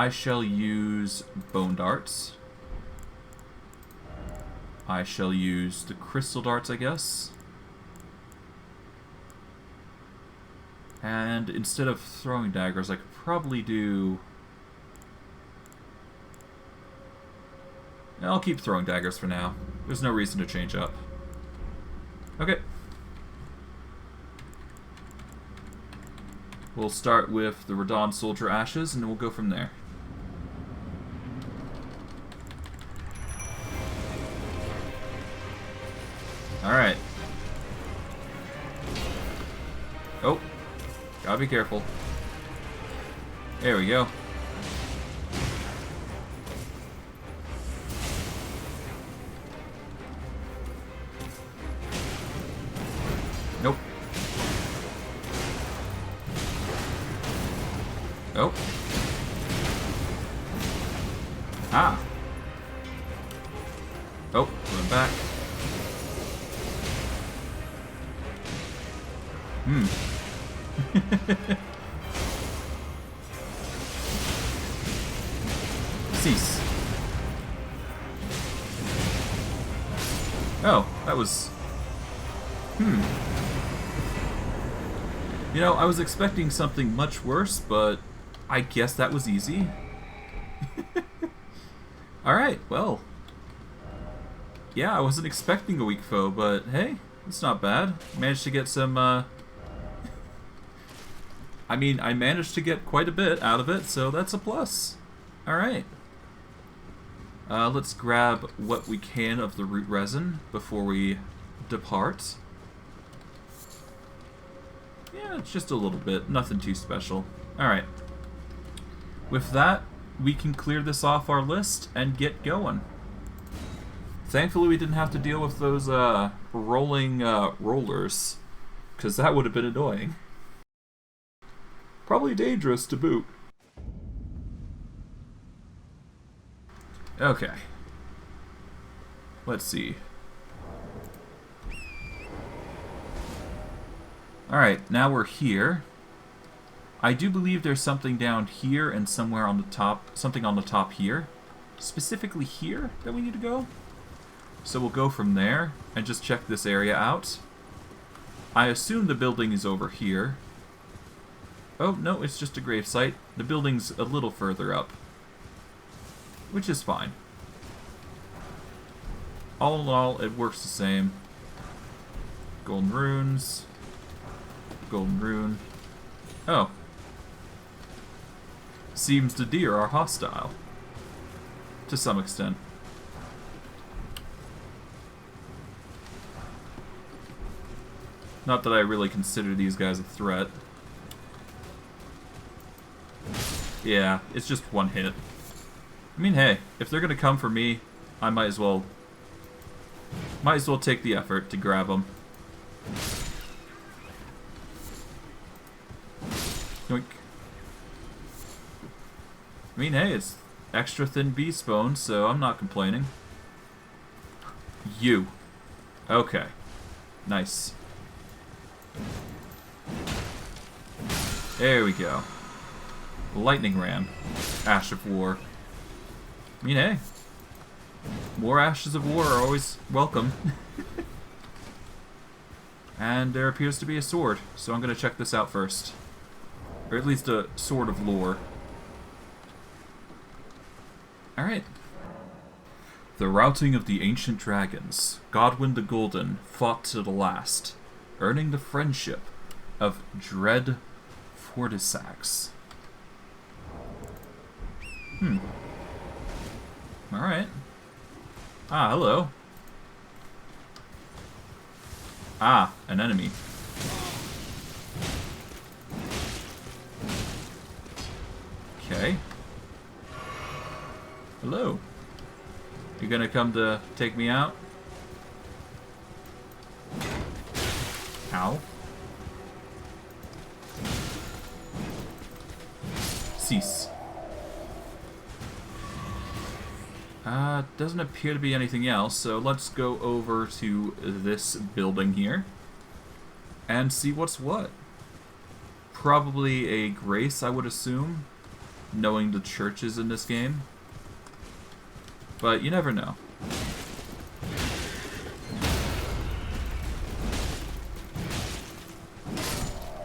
shall use bone darts. I shall use the crystal darts, I guess. And instead of throwing daggers, I could probably do... I'll keep throwing daggers for now. There's no reason to change up. Okay. We'll start with the Radon Soldier Ashes, and then we'll go from there. Alright. Oh. Gotta be careful. There we go. Nope. Oh. Ah. Oh, going back. Cease. Oh, that was... You know, I was expecting something much worse, but I guess that was easy. Alright, well. Yeah, I wasn't expecting a weak foe, but hey, it's not bad. Managed to get some, I mean, I managed to get quite a bit out of it, so that's a plus. Alright. Let's grab what we can of the root resin before we depart. Yeah, it's just a little bit. Nothing too special. Alright. With that, we can clear this off our list and get going. Thankfully, we didn't have to deal with those rolling rollers, because that would have been annoying. Probably dangerous to boot. Okay. Let's see. Alright, now we're here. I do believe there's something down here and somewhere on the top, something on the top here. specifically here that we need to go. So we'll go from there and just check this area out. I assume the building is over here. Oh, no, it's just a gravesite. The building's a little further up, which is fine. All in all, it works the same. Golden runes. Golden rune. Oh. Seems the deer are hostile. To some extent. Not that I really consider these guys a threat. Yeah, it's just one hit. I mean, hey, if they're gonna come for me, I might as well take the effort to grab them. Yoink. I mean, hey, it's extra thin beast bone, so I'm not complaining. You. Okay. Nice. There we go. Lightning Ram. Ash of War. I mean, hey. More Ashes of War are always welcome. And there appears to be a sword, so I'm going to check this out first. Or at least a sword of lore. Alright. The routing of the ancient dragons, Godwyn the Golden fought to the last, earning the friendship of Dread Fortisax. Alright. Ah, hello. Ah, an enemy. Okay. Hello. You gonna come to take me out? Ow. Cease. Doesn't appear to be anything else, so let's go over to this building here and see what's what. Probably a grace, I would assume, knowing the churches in this game. But you never know.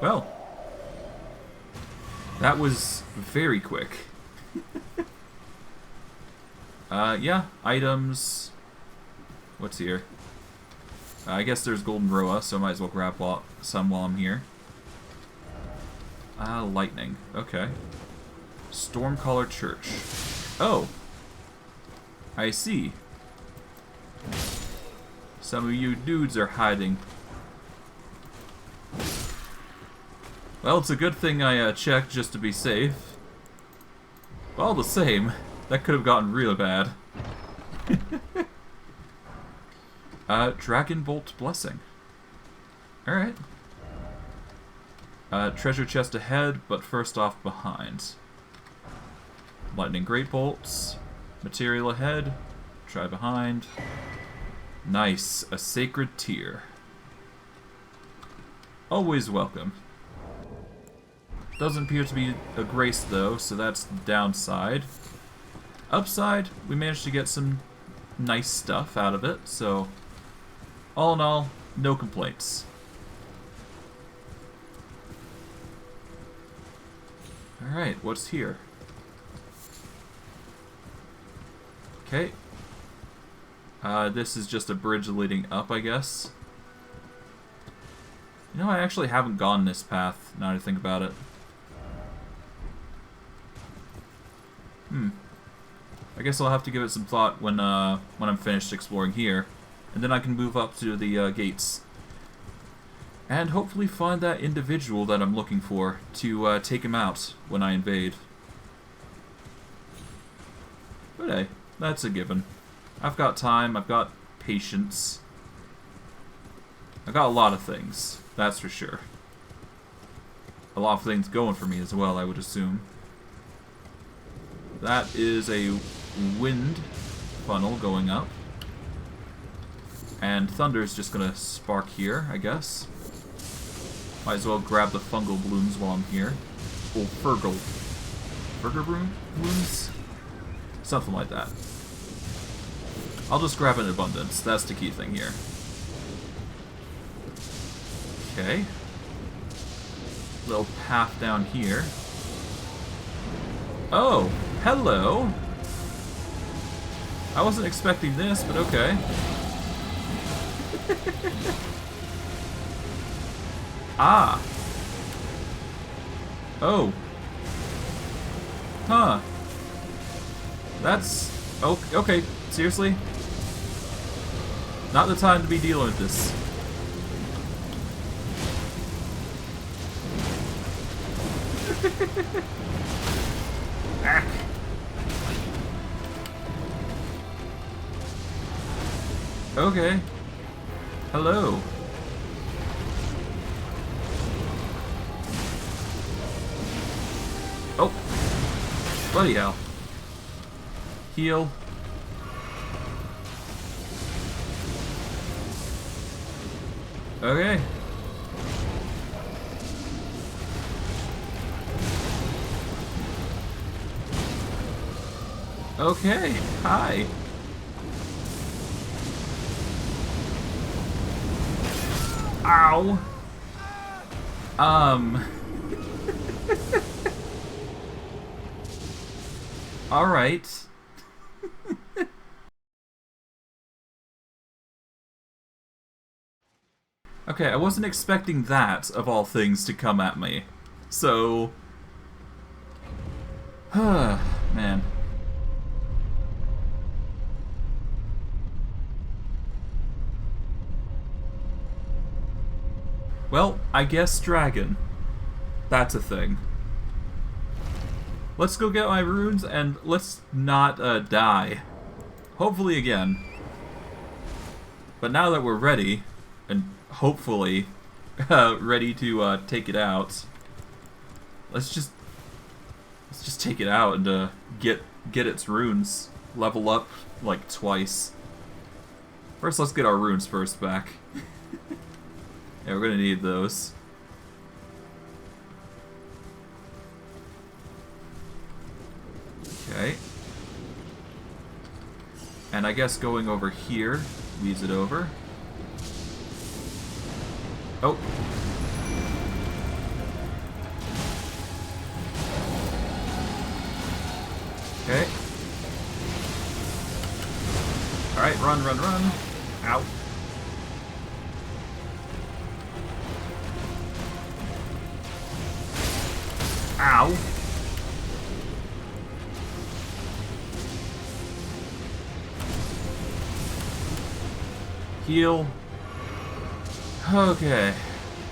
Well, that was very quick. Yeah, items. What's here? I guess there's Golden Roa, so I might as well grab some while I'm here. Lightning. Okay. Stormcaller Church. Oh! I see. Some of you dudes are hiding. Well, it's a good thing I checked just to be safe. But all the same, that could have gotten real bad. Dragon Bolt Blessing. Alright. Treasure chest ahead, but first off behind. Lightning Great Bolts. Material ahead. Try behind. Nice. A Sacred Tear. Always welcome. Doesn't appear to be a grace though, so that's the downside. Upside, we managed to get some nice stuff out of it, so all in all, no complaints. Alright, what's here? Okay. This is just a bridge leading up, I guess. You know, I actually haven't gone this path, now that I think about it. I guess I'll have to give it some thought when I'm finished exploring here. And then I can move up to the gates. And hopefully find that individual that I'm looking for to take him out when I invade. But hey, that's a given. I've got time, I've got patience. I've got a lot of things, that's for sure. A lot of things going for me as well, I would assume. That is a wind funnel going up. And thunder's just gonna spark here, I guess. Might as well grab the fungal blooms while I'm here. Oh, Fergal. Fergal blooms? Something like that. I'll just grab an abundance. That's the key thing here. Okay. Little path down here. Oh, hello. I wasn't expecting this, but okay. Ah. Oh. Huh. That's... Oh, okay. Seriously? Not the time to be dealing with this. Ah. Okay. Hello. Oh. Bloody hell. Heal. Okay. Okay. Hi. Ow. All right. Okay, I wasn't expecting that, of all things, to come at me. So... man. Well, I guess dragon. That's a thing. Let's go get my runes and let's not die. Hopefully again. But now that we're ready, and hopefully ready to take it out, let's just take it out and get its runes. Level up like twice. First, let's get our runes first back. Yeah, we're gonna need those. Okay. And I guess going over here leaves it over. Oh. Okay. Alright, run, run, run. Ow. Ow. Heal. Okay.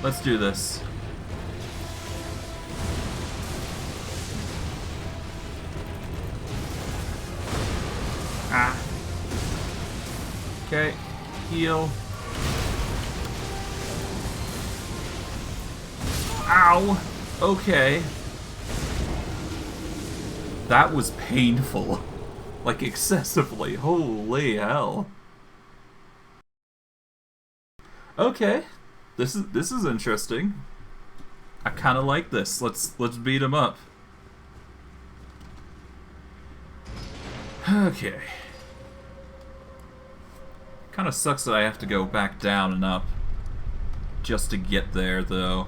Let's do this. Ah. Okay. Heal. Ow. Okay. That was painful. Like, excessively. Holy hell. Okay. This is interesting. I kind of like this. Let's beat him up. Okay. Kind of sucks that I have to go back down and up just to get there, though.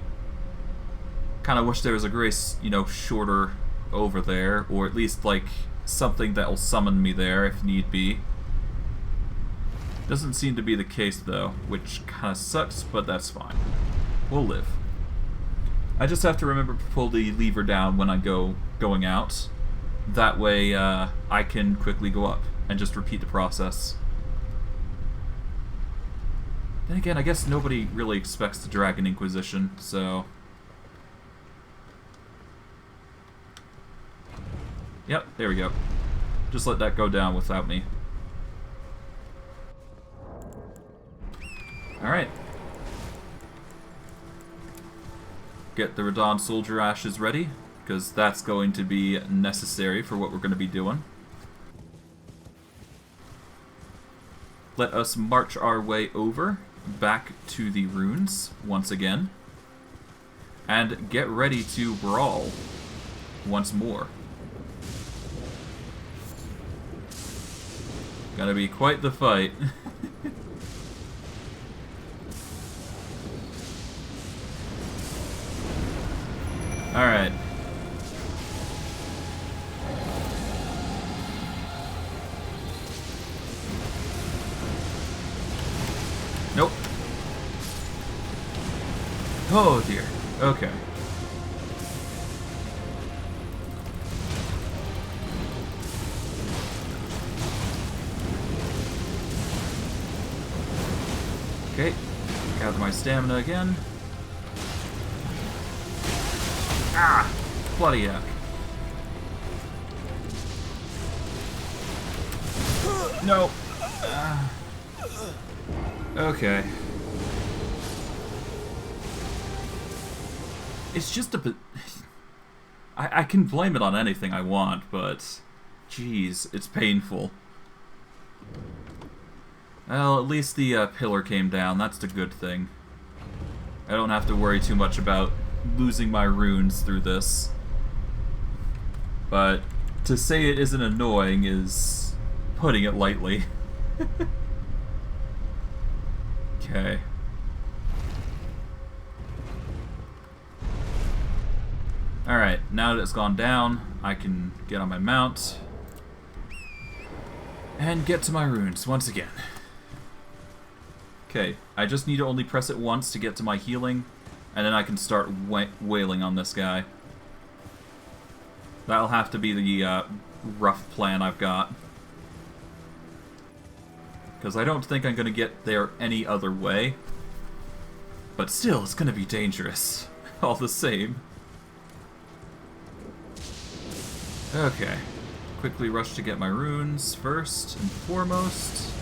Kind of wish there was a grace, you know, shorter over there, or at least like something that'll summon me there if need be. Doesn't seem to be the case though, which kind of sucks, but that's fine. We'll live. I just have to remember to pull the lever down when I going out. That way I can quickly go up and just repeat the process. Then again, I guess nobody really expects the Dragon Inquisition, so... Yep, there we go. Just let that go down without me. Alright. Get the Radon Soldier Ashes ready, because that's going to be necessary for what we're going to be doing. Let us march our way over, back to the runes, once again. And get ready to brawl once more. Gonna be quite the fight. Alright. Nope. Oh dear. Okay. Okay. Gather my stamina again. Ah! Bloody heck. No! Okay. It's just a bit... I can blame it on anything I want, but... Jeez, it's painful. Well, at least the pillar came down. That's the good thing. I don't have to worry too much about losing my runes through this. But to say it isn't annoying is putting it lightly. Okay. Alright, now that it's gone down, I can get on my mount and get to my runes once again. Okay, I just need to only press it once to get to my healing, and then I can start wailing on this guy. That'll have to be the rough plan I've got. Because I don't think I'm going to get there any other way. But still, it's going to be dangerous. All the same. Okay. Quickly rush to get my runes first and foremost.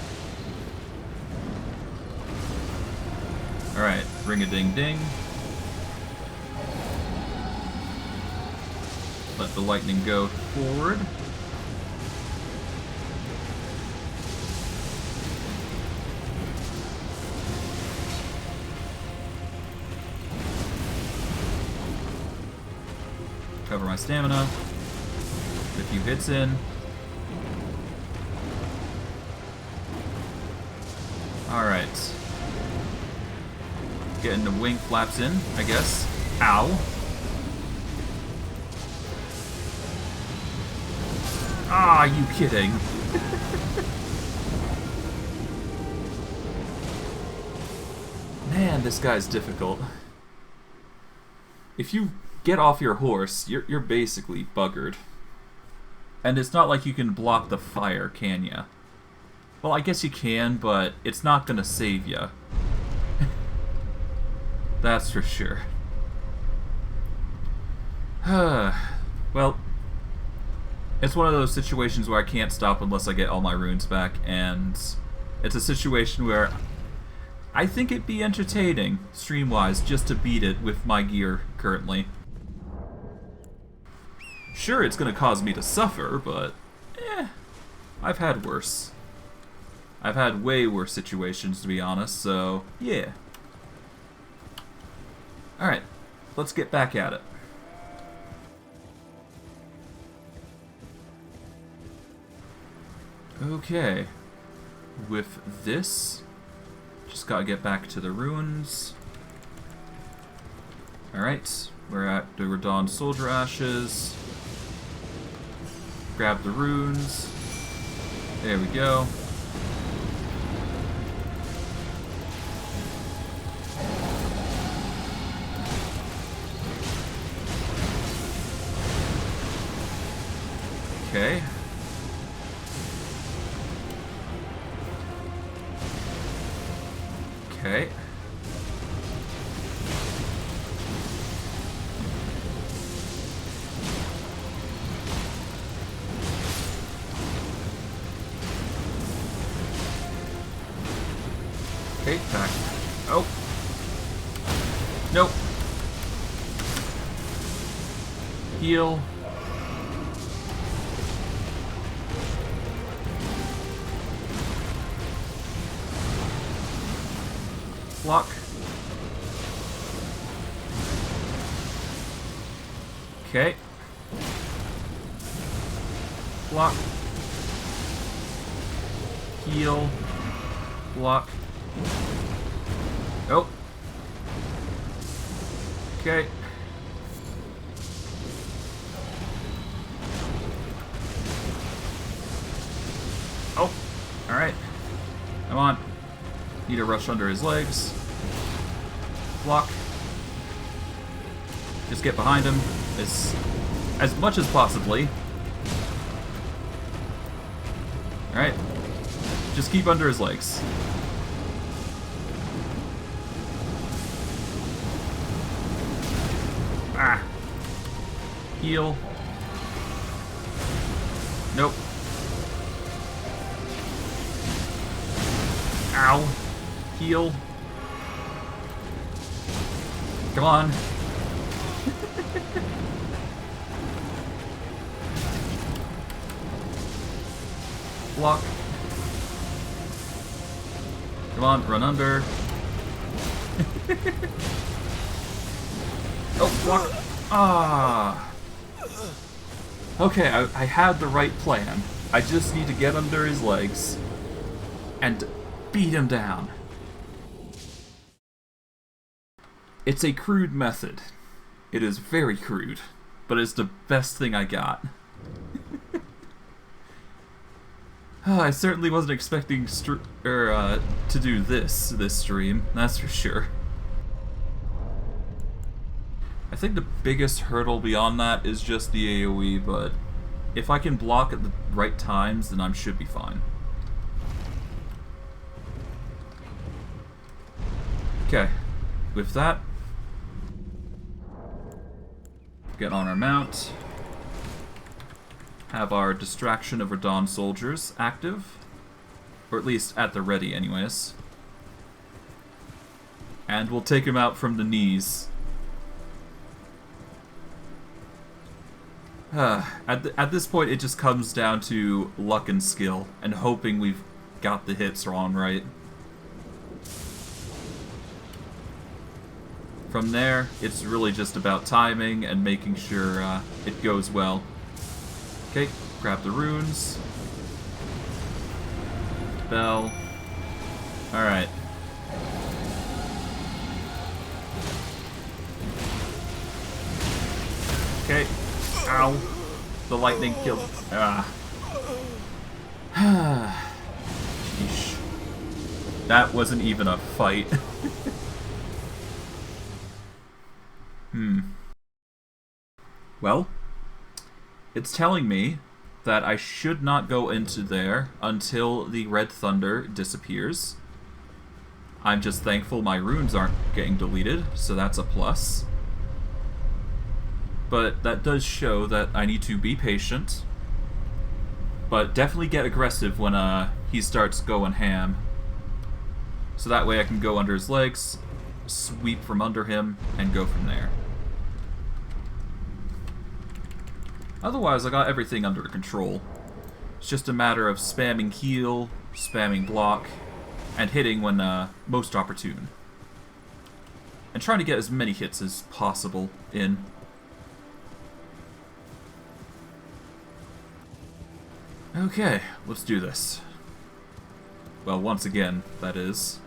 Alright, ring-a-ding-ding. Let the lightning go forward. Cover my stamina. Get a few hits in. Alright. Getting the wing flaps in, I guess. Ow. Ah, you kidding? Man, this guy's difficult. If you get off your horse, you're basically buggered. And it's not like you can block the fire, can ya? Well, I guess you can, but it's not gonna save ya. That's for sure. Well, it's one of those situations where I can't stop unless I get all my runes back, and it's a situation where I think it'd be entertaining, stream-wise, just to beat it with my gear currently. Sure, it's gonna cause me to suffer, but I've had worse. I've had way worse situations, to be honest, so yeah. Alright, let's get back at it. Okay. With this, just gotta get back to the ruins. Alright, we're at the Radon Soldier Ashes. Grab the runes. There we go. Okay. Okay. Okay, back. Oh. Nope. Heal. Block. Okay. Block. Heal. Block. Oh. Okay. Oh. Alright. Come on. Need to rush under his legs. Block. Just get behind him as much as possibly. Alright. Just keep under his legs. Ah. Heal. Nope. Ow. Heal. Come on. Block. Come on, run under. Oh, block. Ah. Okay, I had the right plan. I just need to get under his legs and beat him down. It's a crude method. It is very crude, but it's the best thing I got. I certainly wasn't expecting to do this stream, that's for sure. I think the biggest hurdle beyond that is just the AoE, but if I can block at the right times, then I should be fine. Okay, with that, get on our mount. Have our distraction of Radahn soldiers active. Or at least at the ready anyways. And we'll take him out from the knees. At this point it just comes down to luck and skill, and hoping we've got the hits on right. From there, it's really just about timing and making sure it goes well. Okay, grab the runes. Bell. Alright. Okay. Ow. The lightning killed. Ah. Sheesh. That wasn't even a fight. Well, it's telling me that I should not go into there until the red thunder disappears. I'm just thankful my runes aren't getting deleted, so that's a plus. But that does show that I need to be patient, but definitely get aggressive when he starts going ham. So that way I can go under his legs, sweep from under him, and go from there. Otherwise, I got everything under control. It's just a matter of spamming heal, spamming block, and hitting when most opportune. And trying to get as many hits as possible in. Okay, let's do this. Well, once again, that is.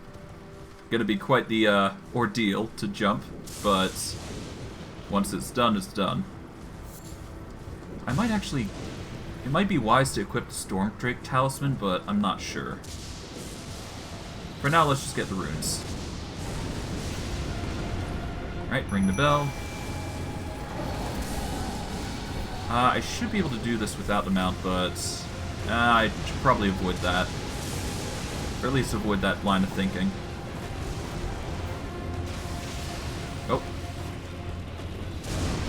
Gonna be quite the ordeal to jump, but once it's done, it's done. I might actually... It might be wise to equip the Stormdrake Talisman, but I'm not sure. For now, let's just get the runes. Alright, ring the bell. I should be able to do this without the mount, but I should probably avoid that. Or at least avoid that line of thinking. Oh.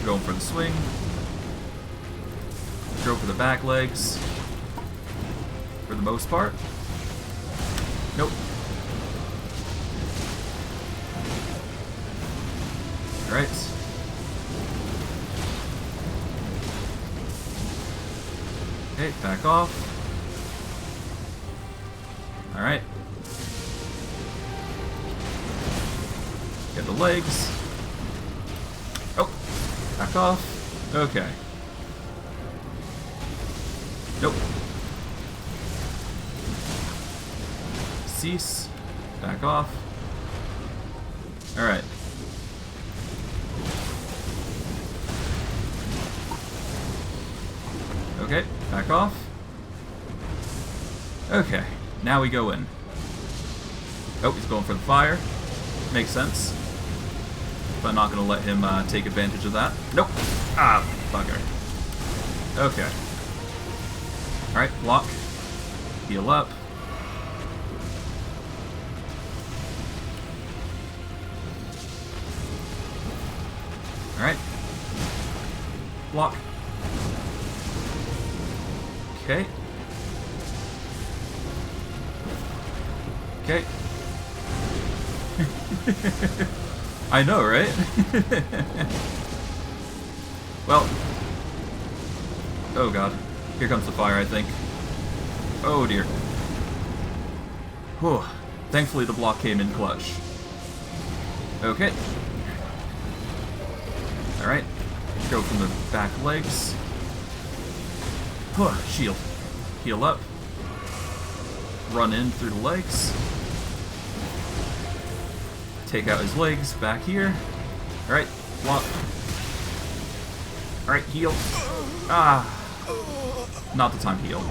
Going for the swing. Go for the back legs. For the most part. Nope. Alright. Okay, back off. Alright. Get the legs. Oh, back off. Okay. Nope. cease. Back off. Alright. Okay, back off. Okay, now we go in. Oh, he's going for the fire. Makes sense. But I'm not going to let him take advantage of that. Nope. Ah, bugger. Okay. Alright, block. Heal up. Alright. Block. Okay. Okay. I know, right? Well. Oh god. Here comes the fire, I think. Oh dear. Whew. Thankfully the block came in clutch. Okay. Alright. Go from the back legs. Shield. Heal up. Run in through the legs. Take out his legs. Back here. Alright. Block. Alright, heal. Ah. Not the time to heal.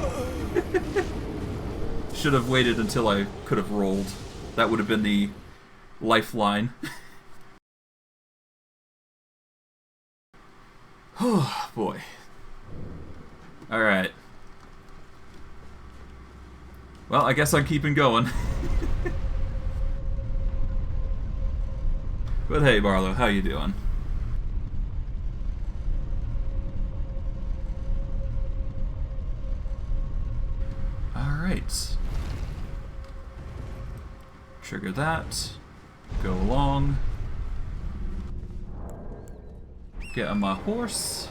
Should have waited until I could have rolled. That would have been the lifeline. Oh, boy. Alright. Well, I guess I'm keeping going. But hey, Barlow, how you doing? Alright. Trigger that. Go along. Get on my horse.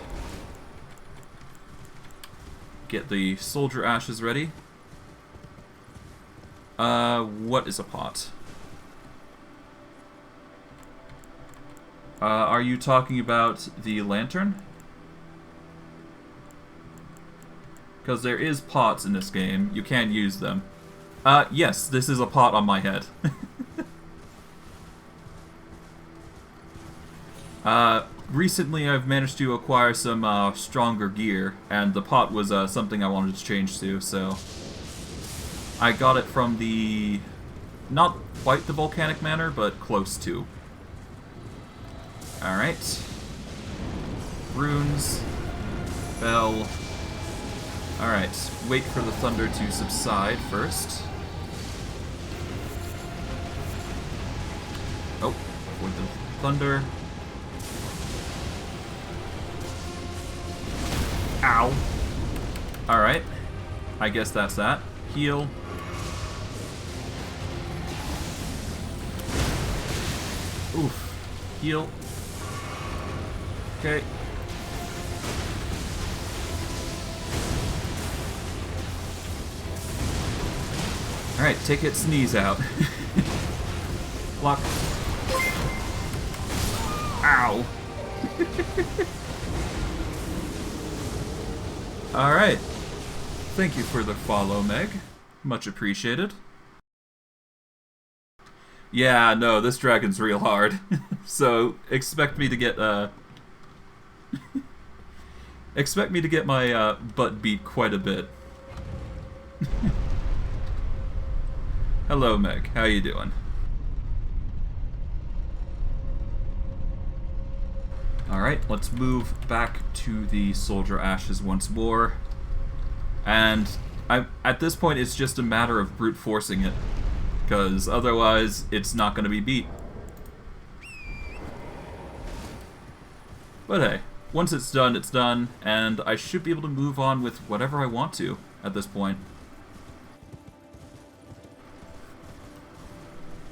Get the soldier ashes ready. What is a pot? Are you talking about the lantern? Because there is pots in this game. You can use them. Yes, this is a pot on my head. Recently I've managed to acquire some stronger gear, and the pot was something I wanted to change to, so I got it from the... not quite the Volcanic Manor, but close to. Alright. Runes. Bell. Alright, wait for the thunder to subside first. Oh, avoid the thunder. Ow. Alright. I guess that's that. Heal. Oof. Heal. Okay. Alright, take it, sneeze out. Block. Ow. Alright. Thank you for the follow, Meg. Much appreciated. Yeah, no, this dragon's real hard. So, expect me to get, expect me to get my, butt beat quite a bit. Hello, Meg. How you doing? Alright, let's move back to the soldier ashes once more. And at this point, it's just a matter of brute forcing it. Because otherwise, it's not going to be beat. But hey, once it's done, and I should be able to move on with whatever I want to at this point.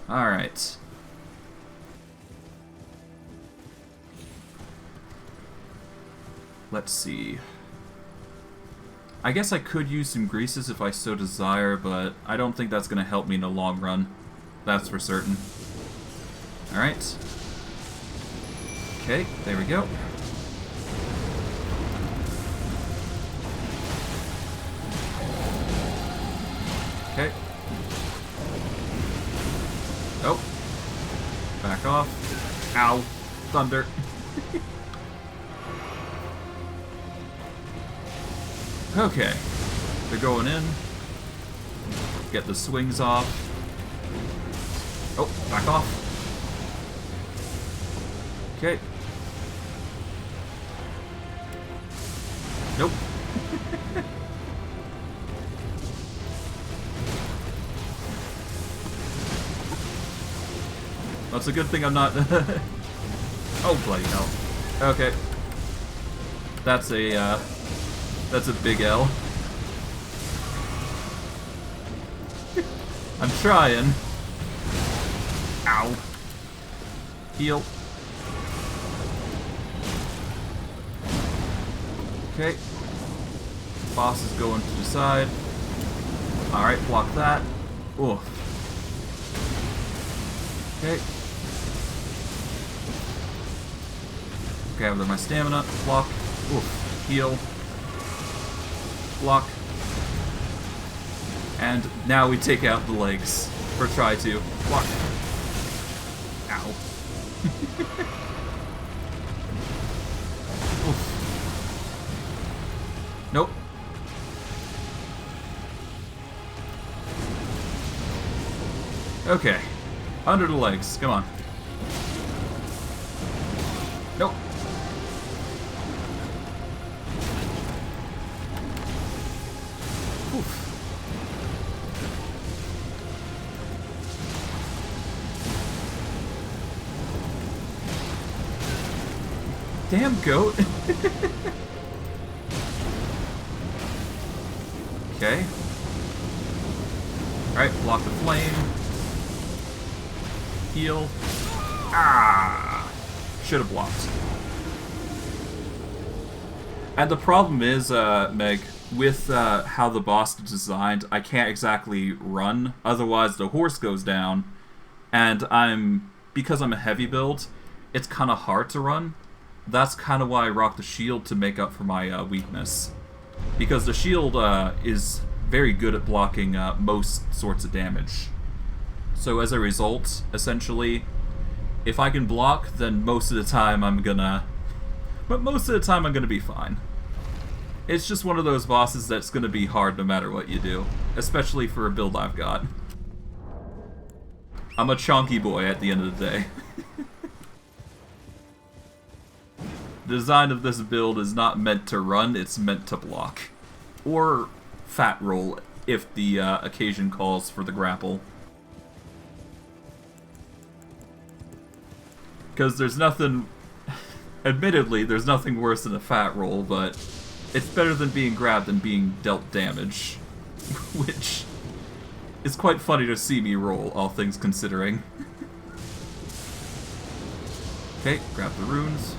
Alright. Let's see. I guess I could use some greases if I so desire, but I don't think that's going to help me in the long run. That's for certain. Alright. Okay, there we go. Okay. Oh. Back off. Ow. Thunder. Okay. They're going in. Get the swings off. Oh, back off. Okay. Nope. That's a good thing I'm not... Oh, bloody hell. Okay. That's a big L. I'm trying. Ow. Heal. Okay. Boss is going to the side. Alright, block that. Oof. Okay. Gather my stamina. Block. Oof. Heal. Block. And now we take out the legs. Or try to. Block. Ow. Oof. Nope. Okay. Under the legs. Come on. Nope. Oof. Damn goat. Okay. Alright, block the flame. Heal. Ah! Should have blocked. And the problem is, Meg, with how the boss is designed, I can't exactly run, otherwise the horse goes down, and because I'm a heavy build, it's kind of hard to run. That's kind of why I rock the shield to make up for my weakness. Because the shield is very good at blocking most sorts of damage. So as a result, essentially, if I can block, then most of the time I'm gonna be fine. It's just one of those bosses that's gonna be hard no matter what you do, especially for a build I've got. I'm a chonky boy at the end of the day. The design of this build is not meant to run, it's meant to block. Or fat roll, if the occasion calls for the grapple. Because there's nothing... Admittedly, there's nothing worse than a fat roll, but it's better than being grabbed and being dealt damage. Which is quite funny to see me roll, all things considering. Okay, grab the runes.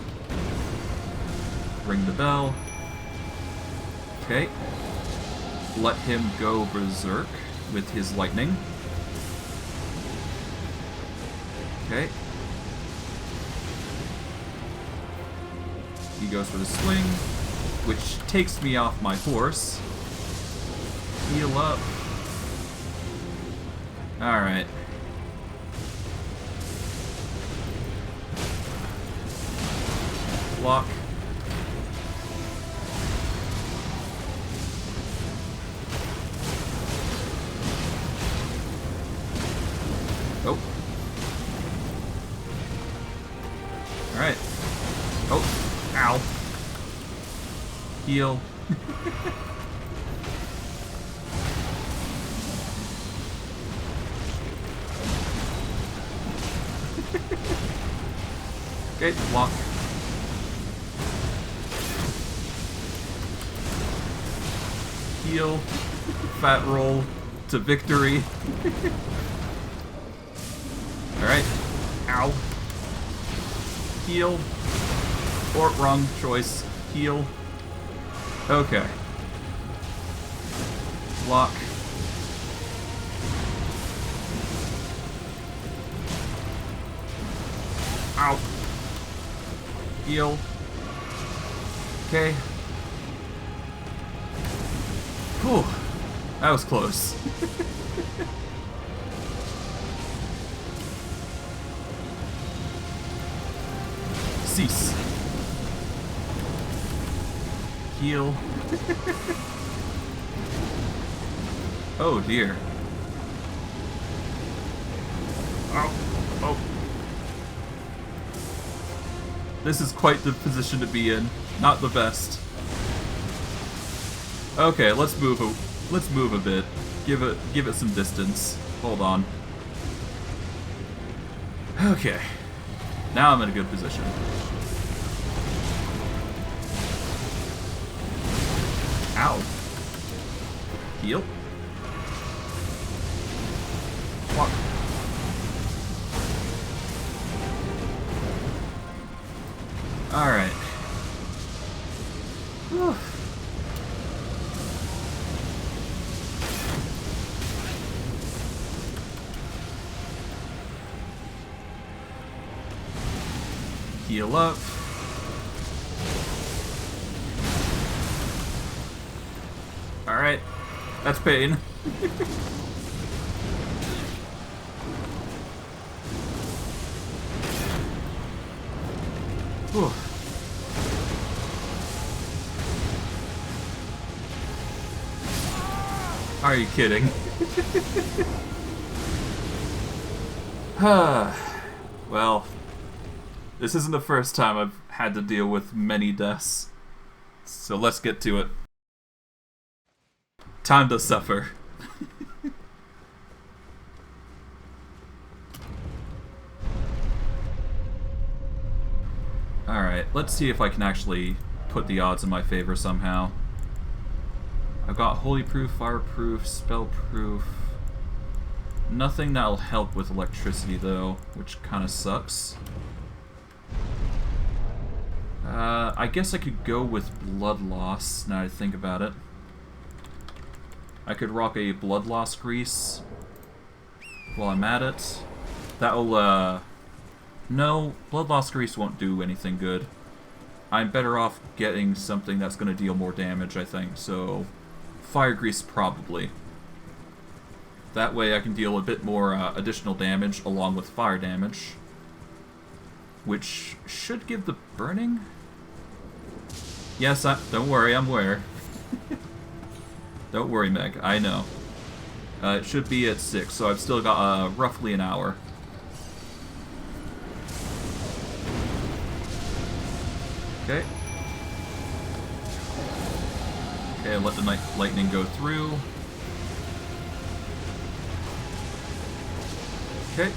Ring the bell. Okay. Let him go berserk with his lightning. Okay. He goes for the swing, which takes me off my horse. Heal up. Alright. Block. Oh. Alright. Oh. Ow. Heal. Okay, block. Heal. Fat roll to victory. Alright. Ow. Heal. Or wrong choice. Heal. Okay. Block. Ow. Heal. Okay. Whew. That was close. Cease. Heal. Oh dear. Oh. Oh. This is quite the position to be in. Not the best. Okay, let's move a bit. Give it some distance. Hold on. Okay. Now I'm in a good position. Ow. Heal. Walk. Alright. Heal up. Alright. That's pain. Whew. Are you kidding? Well, this isn't the first time I've had to deal with many deaths. So let's get to it. Time to suffer. Alright, let's see if I can actually put the odds in my favor somehow. I've got Holy Proof, Fireproof, Spellproof. Nothing that'll help with electricity though, which kinda sucks. I guess I could go with Blood Loss, now I think about it. I could rock a Blood Loss Grease while I'm at it. That'll, no, Blood Loss Grease won't do anything good. I'm better off getting something that's going to deal more damage, I think, so Fire Grease probably. That way I can deal a bit more additional damage along with fire damage, which should give the burning? Yes, don't worry, I'm aware. Don't worry, Meg, I know. It should be at 6, so I've still got roughly an hour. Okay. Okay, let the lightning go through. Okay.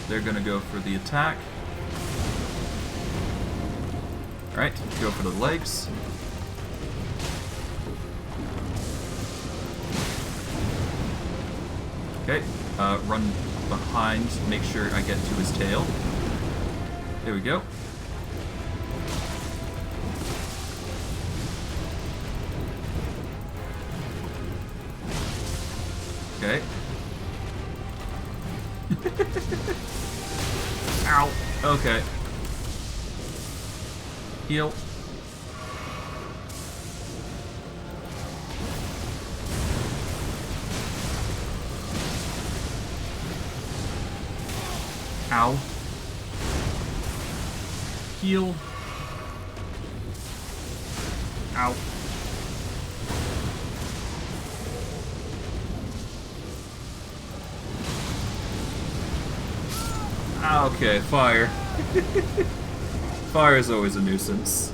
They're gonna go for the attack. Alright, go for the legs. Okay, run behind, make sure I get to his tail. There we go. Okay. Ow. Okay. Heal. Ow. Heal. Ow. Okay, fire. Fire is always a nuisance.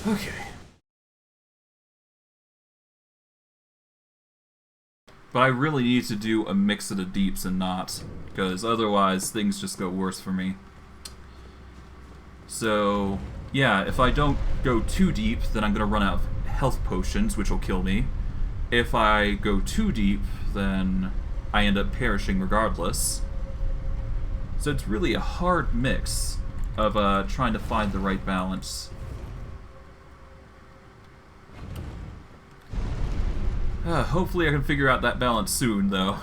Okay. But I really need to do a mix of the deeps and not, because otherwise things just go worse for me. So, yeah, if I don't go too deep, then I'm going to run out of health potions, which will kill me. If I go too deep, then I end up perishing regardless. So it's really a hard mix of trying to find the right balance. Hopefully I can figure out that balance soon, though.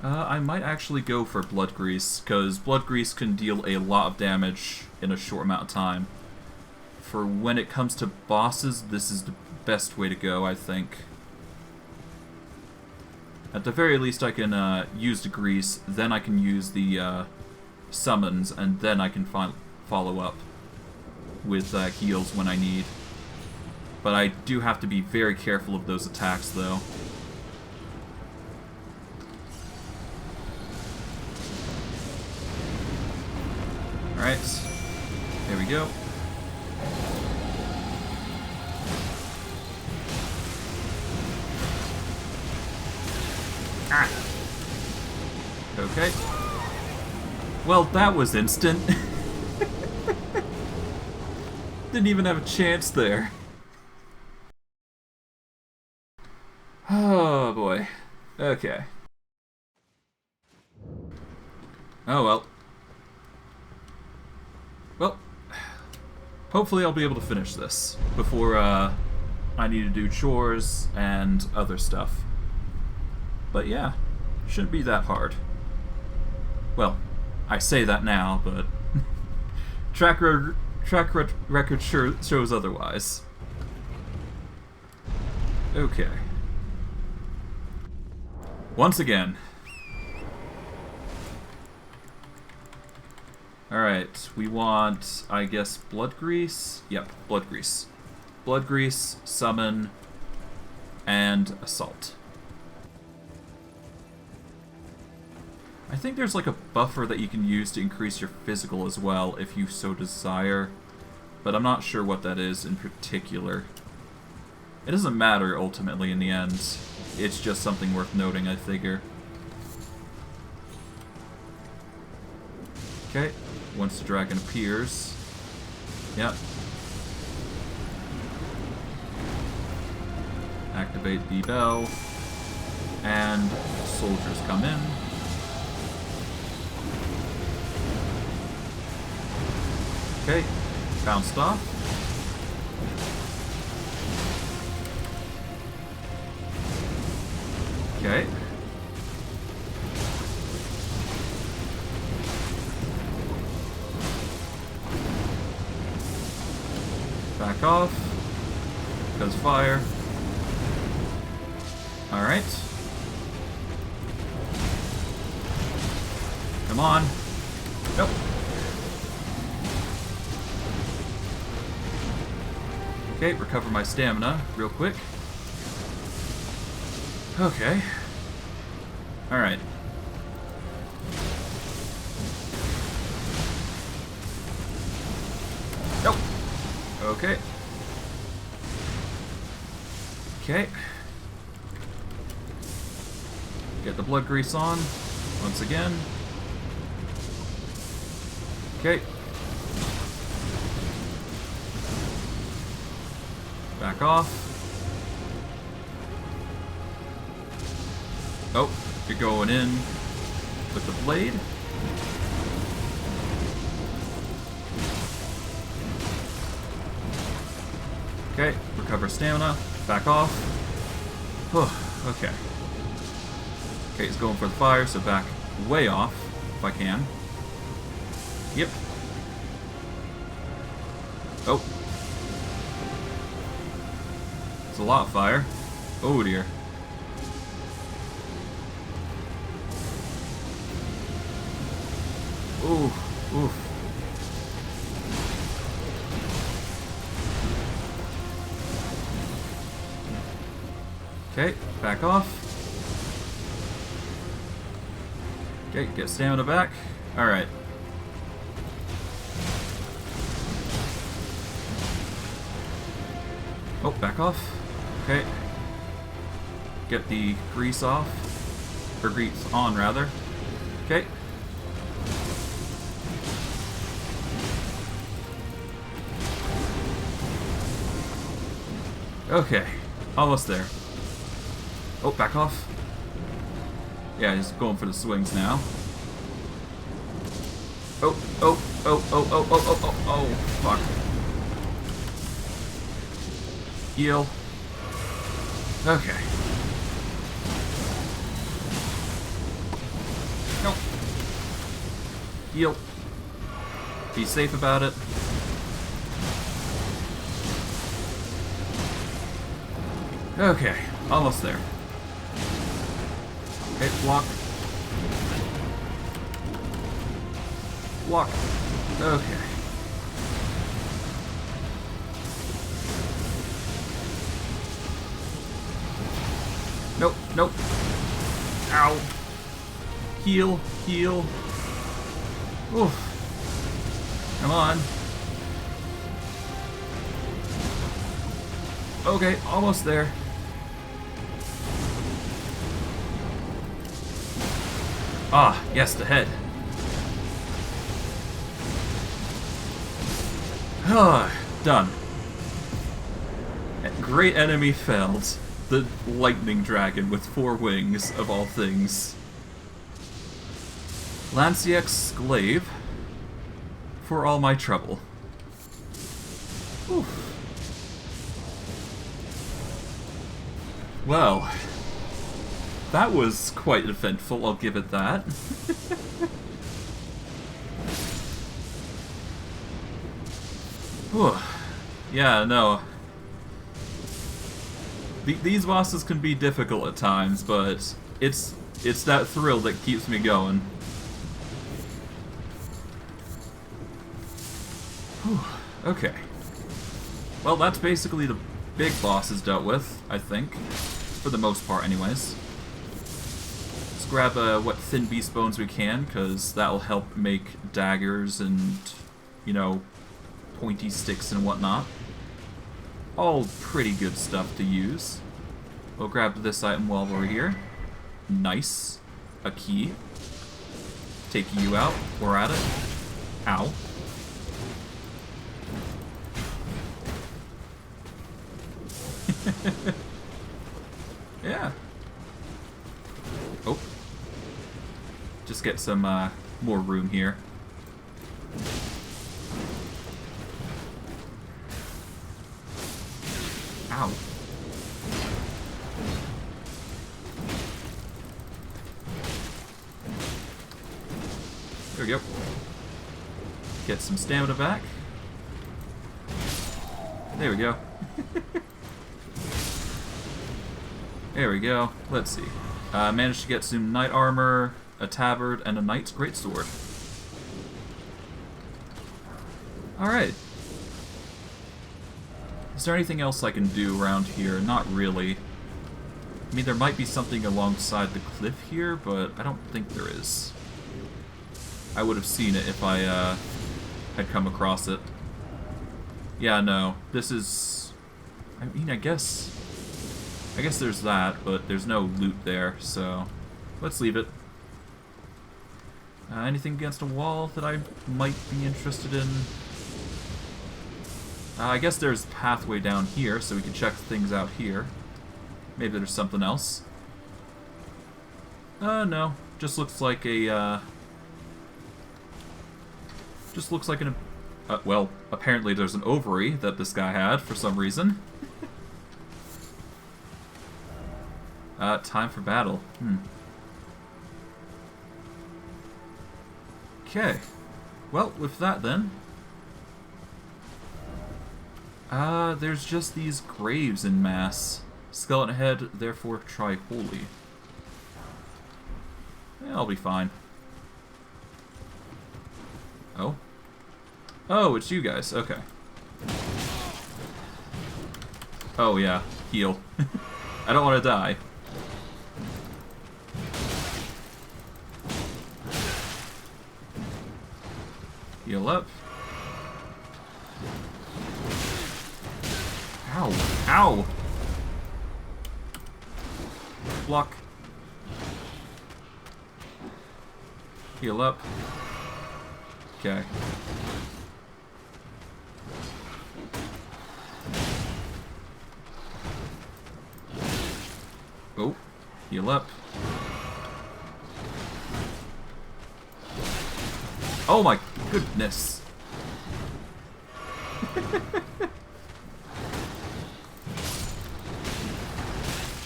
I might actually go for Blood Grease, because Blood Grease can deal a lot of damage in a short amount of time. For when it comes to bosses, this is the best way to go, I think. At the very least, I can use the grease, then I can use the summons, and then I can follow up with heals when I need. But I do have to be very careful of those attacks, though. Alright, there we go. Ah. Okay. Well, that was instant. Didn't even have a chance there. Oh boy. Okay. Oh well. Well, hopefully I'll be able to finish this before I need to do chores and other stuff. But yeah, shouldn't be that hard. Well, I say that now, but track record sure shows otherwise. Okay. Once again. Alright, we want, I guess, blood grease? Yep, blood grease. Blood grease, summon, and assault. I think there's like a buffer that you can use to increase your physical as well, if you so desire. But I'm not sure what that is in particular. It doesn't matter, ultimately, in the end. It's just something worth noting, I figure. Okay. Once the dragon appears. Yep. Activate the bell. And soldiers come in. Okay. Bounced off. Okay. Back off. Because fire. Alright. Come on. Nope. Okay, recover my stamina real quick. Okay. Alright. Nope. Okay. Okay. Get the blood grease on once again. Okay. Back off. Oh, you're going in with the blade. Okay, recover stamina. Back off. Oh, okay. Okay, he's going for the fire, so back way off, if I can. Yep. Oh. It's a lot of fire. Oh dear. Oof, oof. Okay, back off. Okay, get stamina back. Alright. Oh, back off. Okay. Get the grease off. Or grease on, rather. Okay. Okay. Almost there. Oh, back off. Yeah, he's going for the swings now. Oh, oh, oh, oh, oh, oh, oh, oh, oh, fuck. Heal. Okay. Nope. Heal. Be safe about it. Okay, almost there. Okay, block. Block. Okay. Nope, nope. Ow. Heal, heal. Oof. Come on. Okay, almost there. Ah, yes, the head. Ah, done. Great enemy felled. The lightning dragon with 4 wings, of all things. Lanciax Glaive. For all my trouble. Oof. Well, that was quite eventful, I'll give it that. Whew. Yeah, no. These bosses can be difficult at times, but it's that thrill that keeps me going. Whew. Okay. Well, that's basically the big bosses dealt with, I think. For the most part, anyways. Let's grab what thin beast bones we can, because that'll help make daggers and, you know, pointy sticks and whatnot. All pretty good stuff to use. We'll grab this item while we're here. Nice. A key. Taking you out. We're at it. Ow. Yeah. Oh. Just get some more room here. Ow. There we go. Get some stamina back. There we go. There we go. Let's see. Managed to get some knight armor, a tabard, and a knight's greatsword. Alright. Is there anything else I can do around here? Not really. I mean, there might be something alongside the cliff here, but I don't think there is. I would have seen it if I had come across it. Yeah, no. This is... I mean, I guess there's that, but there's no loot there, so let's leave it. Anything against a wall that I might be interested in? I guess there's a pathway down here, so we can check things out here. Maybe there's something else. No. Just looks like a, just looks like an... well, apparently there's an ovary that this guy had for some reason. Time for battle. Okay. Well, with that then... there's just these graves in mass. Skeleton head, therefore try holy. Yeah, I'll be fine. Oh? Oh, it's you guys. Okay. Oh, yeah. Heal. I don't want to die. Heal up. Ow. Ow! Block. Heal up. Okay. Oh. Heal up. Oh my goodness.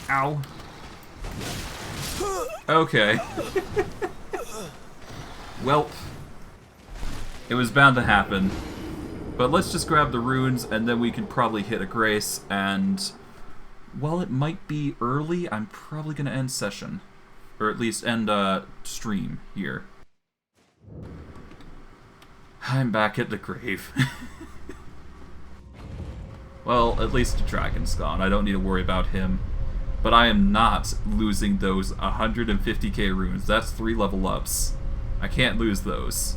Ow. Okay. Welp. It was bound to happen. But let's just grab the runes and then we can probably hit a grace, and while it might be early, I'm probably going to end session. Or at least end stream here. I'm back at the grave. Well, at least the dragon's gone. I don't need to worry about him. But I am not losing those 150k runes. That's 3 level ups. I can't lose those.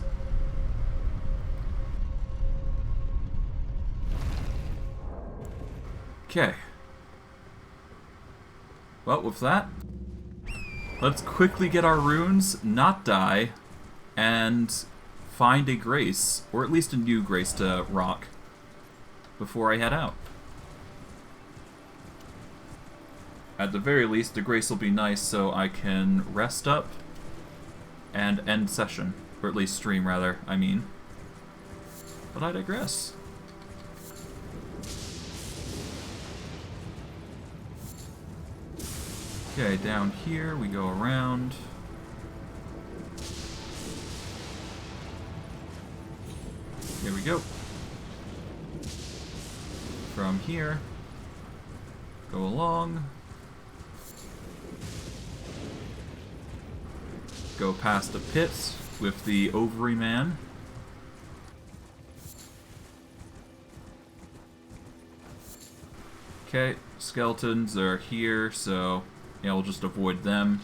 Okay. Well, with that, let's quickly get our runes, not die, and find a grace, or at least a new grace to rock, before I head out. At the very least, the grace will be nice so I can rest up and end session. Or at least stream, rather, I mean. But I digress. Okay, down here we go around. Here we go. From here, go along. Go past the pits with the ovary man. Okay, skeletons are here, so yeah, we'll just avoid them.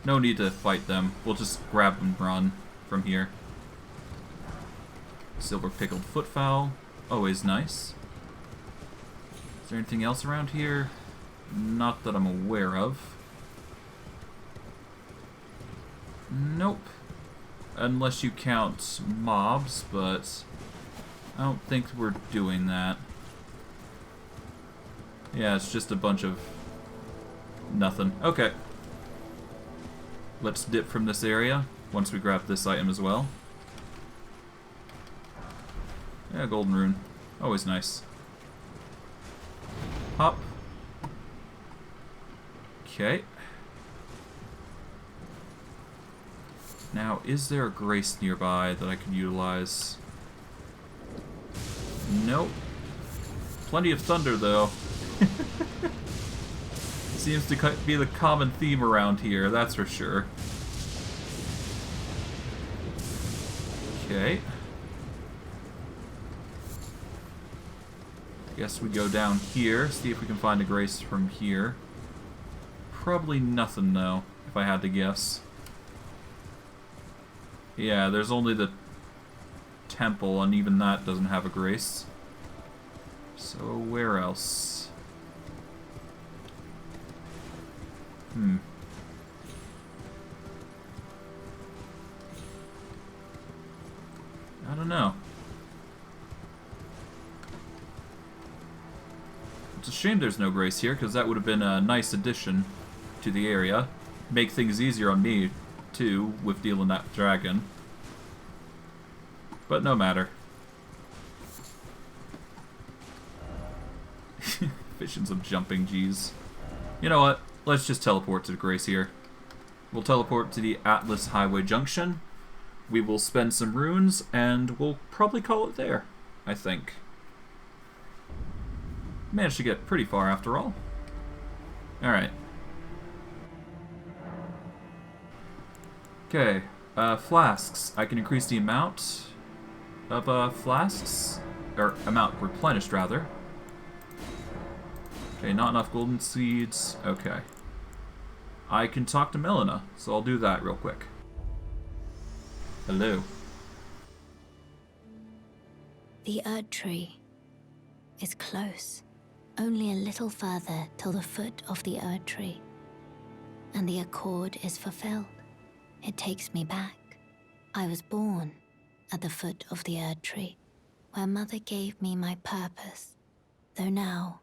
No need to fight them. We'll just grab and run from here. Silver pickled footfowl, always nice. Is there anything else around here? Not that I'm aware of. Nope. Unless you count mobs, but I don't think we're doing that. Yeah, it's just a bunch of nothing. Okay. Let's dip from this area once we grab this item as well. Yeah, golden rune. Always nice. Hop. Okay. Now, is there a grace nearby that I can utilize? Nope. Plenty of thunder, though. Seems to be the common theme around here, that's for sure. Okay. Guess we go down here, see if we can find a grace from here. Probably nothing, though, if I had to guess. Yeah, there's only the temple, and even that doesn't have a grace. So, where else? I don't know. It's a shame there's no grace here, because that would have been a nice addition to the area. Make things easier on me, too, with dealing that dragon. But no matter. Visions of jumping G's. You know what? Let's just teleport to Grace here. We'll teleport to the Atlas Highway Junction. We will spend some runes, and we'll probably call it there, I think. Managed to get pretty far after all. Alright. Okay, flasks. I can increase the amount of flasks, or amount replenished, rather. Okay, not enough golden seeds. Okay. I can talk to Melina, so I'll do that real quick. Hello. The Erdtree is close. Only a little further till the foot of the Erdtree. And the accord is fulfilled. It takes me back. I was born at the foot of the Erdtree, where Mother gave me my purpose. Though now,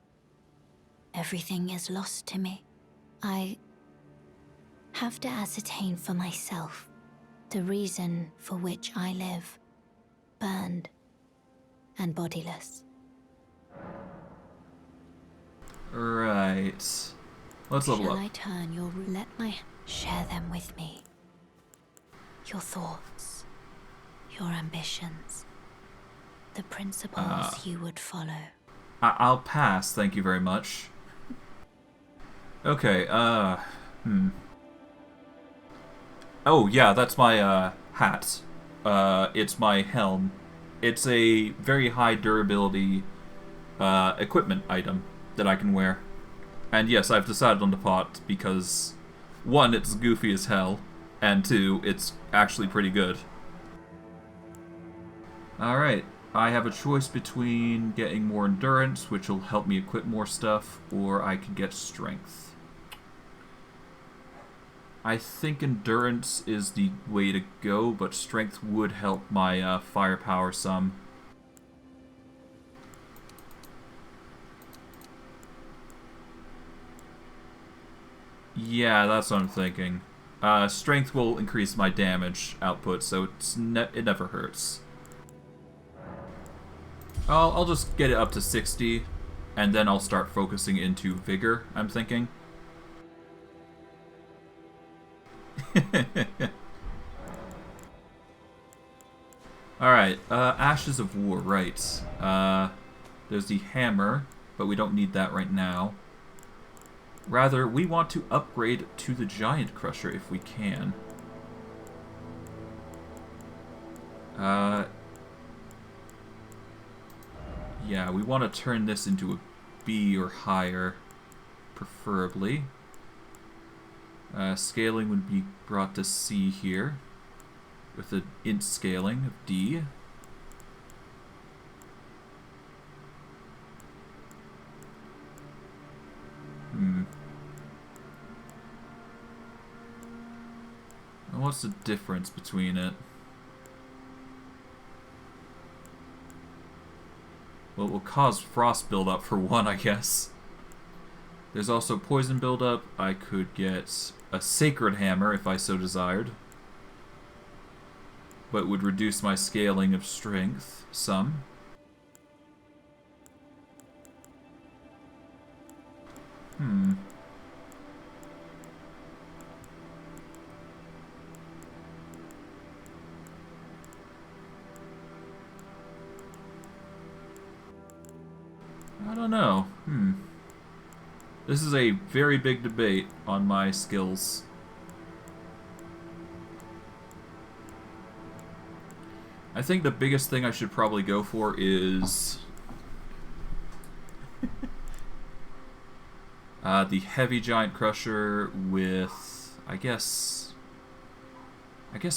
everything is lost to me. I have to ascertain for myself the reason for which I live, burned and bodiless. Right. Let's level Shall up. I turn your share them with me? Your thoughts, your ambitions, the principles you would follow. I'll pass, thank you very much. Okay, Oh, yeah, that's my, hat. It's my helm. It's a very high durability, equipment item that I can wear. And yes, I've decided on the pot because, one, it's goofy as hell, and two, it's actually pretty good. Alright, I have a choice between getting more endurance, which will help me equip more stuff, or I can get strength. I think endurance is the way to go, but strength would help my firepower some. Yeah, that's what I'm thinking. Strength will increase my damage output, so it never hurts. I'll just get it up to 60, and then I'll start focusing into vigor, I'm thinking. Alright, Ashes of War, right. There's the hammer, but we don't need that right now. Rather, we want to upgrade to the Giant Crusher if we can. Yeah, we want to turn this into a B or higher, preferably. Scaling would be brought to C here, with the int scaling of D. And what's the difference between it? Well, it will cause frost buildup for one, I guess. There's also poison buildup. I could get a sacred hammer if I so desired, but would reduce my scaling of strength some. I don't know. This is a very big debate on my skills. I think the biggest thing I should probably go for is the heavy giant crusher with, I guess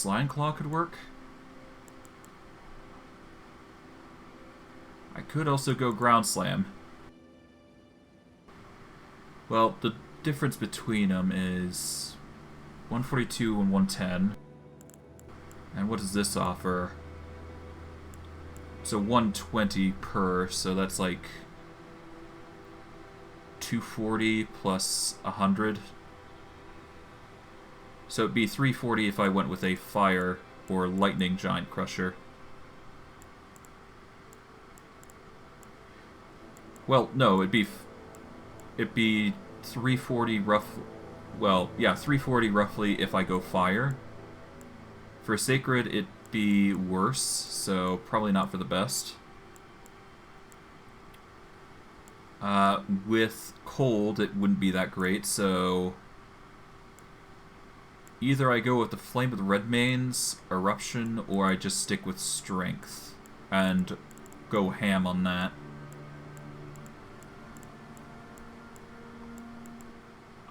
Lion Claw could work. I could also go ground slam. Well, the difference between them is 142 and 110. And what does this offer? So 120 per, so that's like 240 plus 100. So it'd be 340 if I went with a fire or lightning giant crusher. Well, no, it'd be 340 rough. Well, yeah, 340 roughly if I go fire. For sacred, it'd be worse, so probably not for the best. With cold, it wouldn't be that great, so either I go with the Flame of the Redmanes, Eruption, or I just stick with Strength and go ham on that.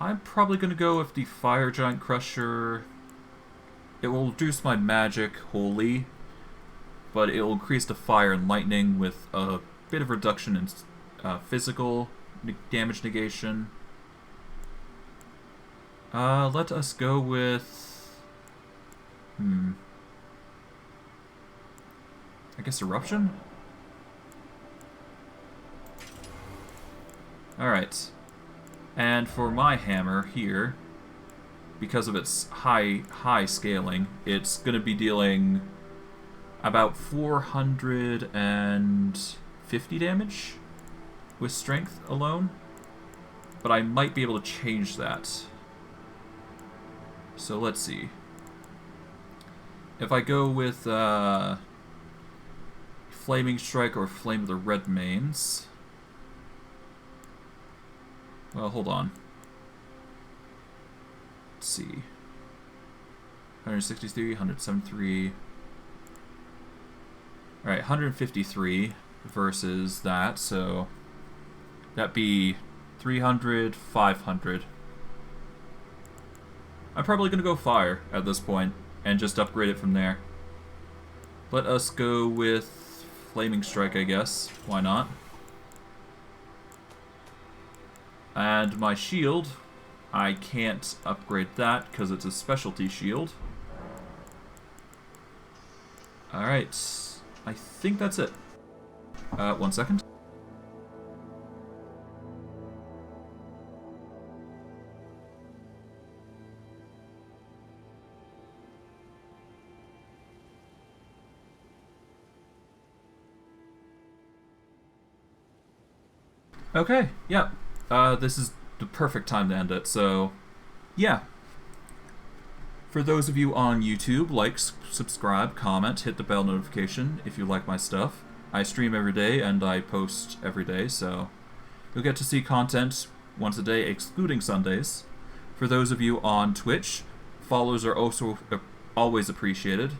I'm probably going to go with the Fire Giant Crusher. It will reduce my magic wholly, but it will increase the fire and lightning with a bit of reduction in physical damage negation. Let us go with... I guess Eruption? Alright. And for my hammer here, because of its high scaling, it's going to be dealing about 450 damage with strength alone. But I might be able to change that. So let's see. If I go with Flaming Strike or Flame of the Redmanes... Well, hold on. Let's see. 163, 173. Alright, 153 versus that, so that'd be 300, 500. I'm probably going to go fire at this point and just upgrade it from there. Let us go with Flaming Strike, I guess. Why not? And my shield, I can't upgrade that because it's a specialty shield. Alright, I think that's it. 1 second. Okay, yeah. This is the perfect time to end it, so yeah. For those of you on YouTube, like, subscribe, comment, hit the bell notification if you like my stuff. I stream every day and I post every day, so you'll get to see content once a day, excluding Sundays. For those of you on Twitch, follows are also always appreciated.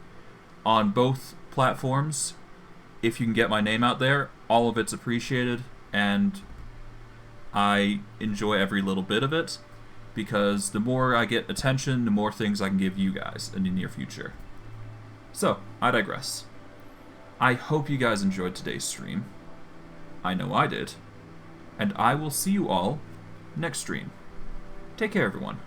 On both platforms, if you can get my name out there, all of it's appreciated, and I enjoy every little bit of it, because the more I get attention, the more things I can give you guys in the near future. So, I digress. I hope you guys enjoyed today's stream. I know I did. And I will see you all next stream. Take care, everyone.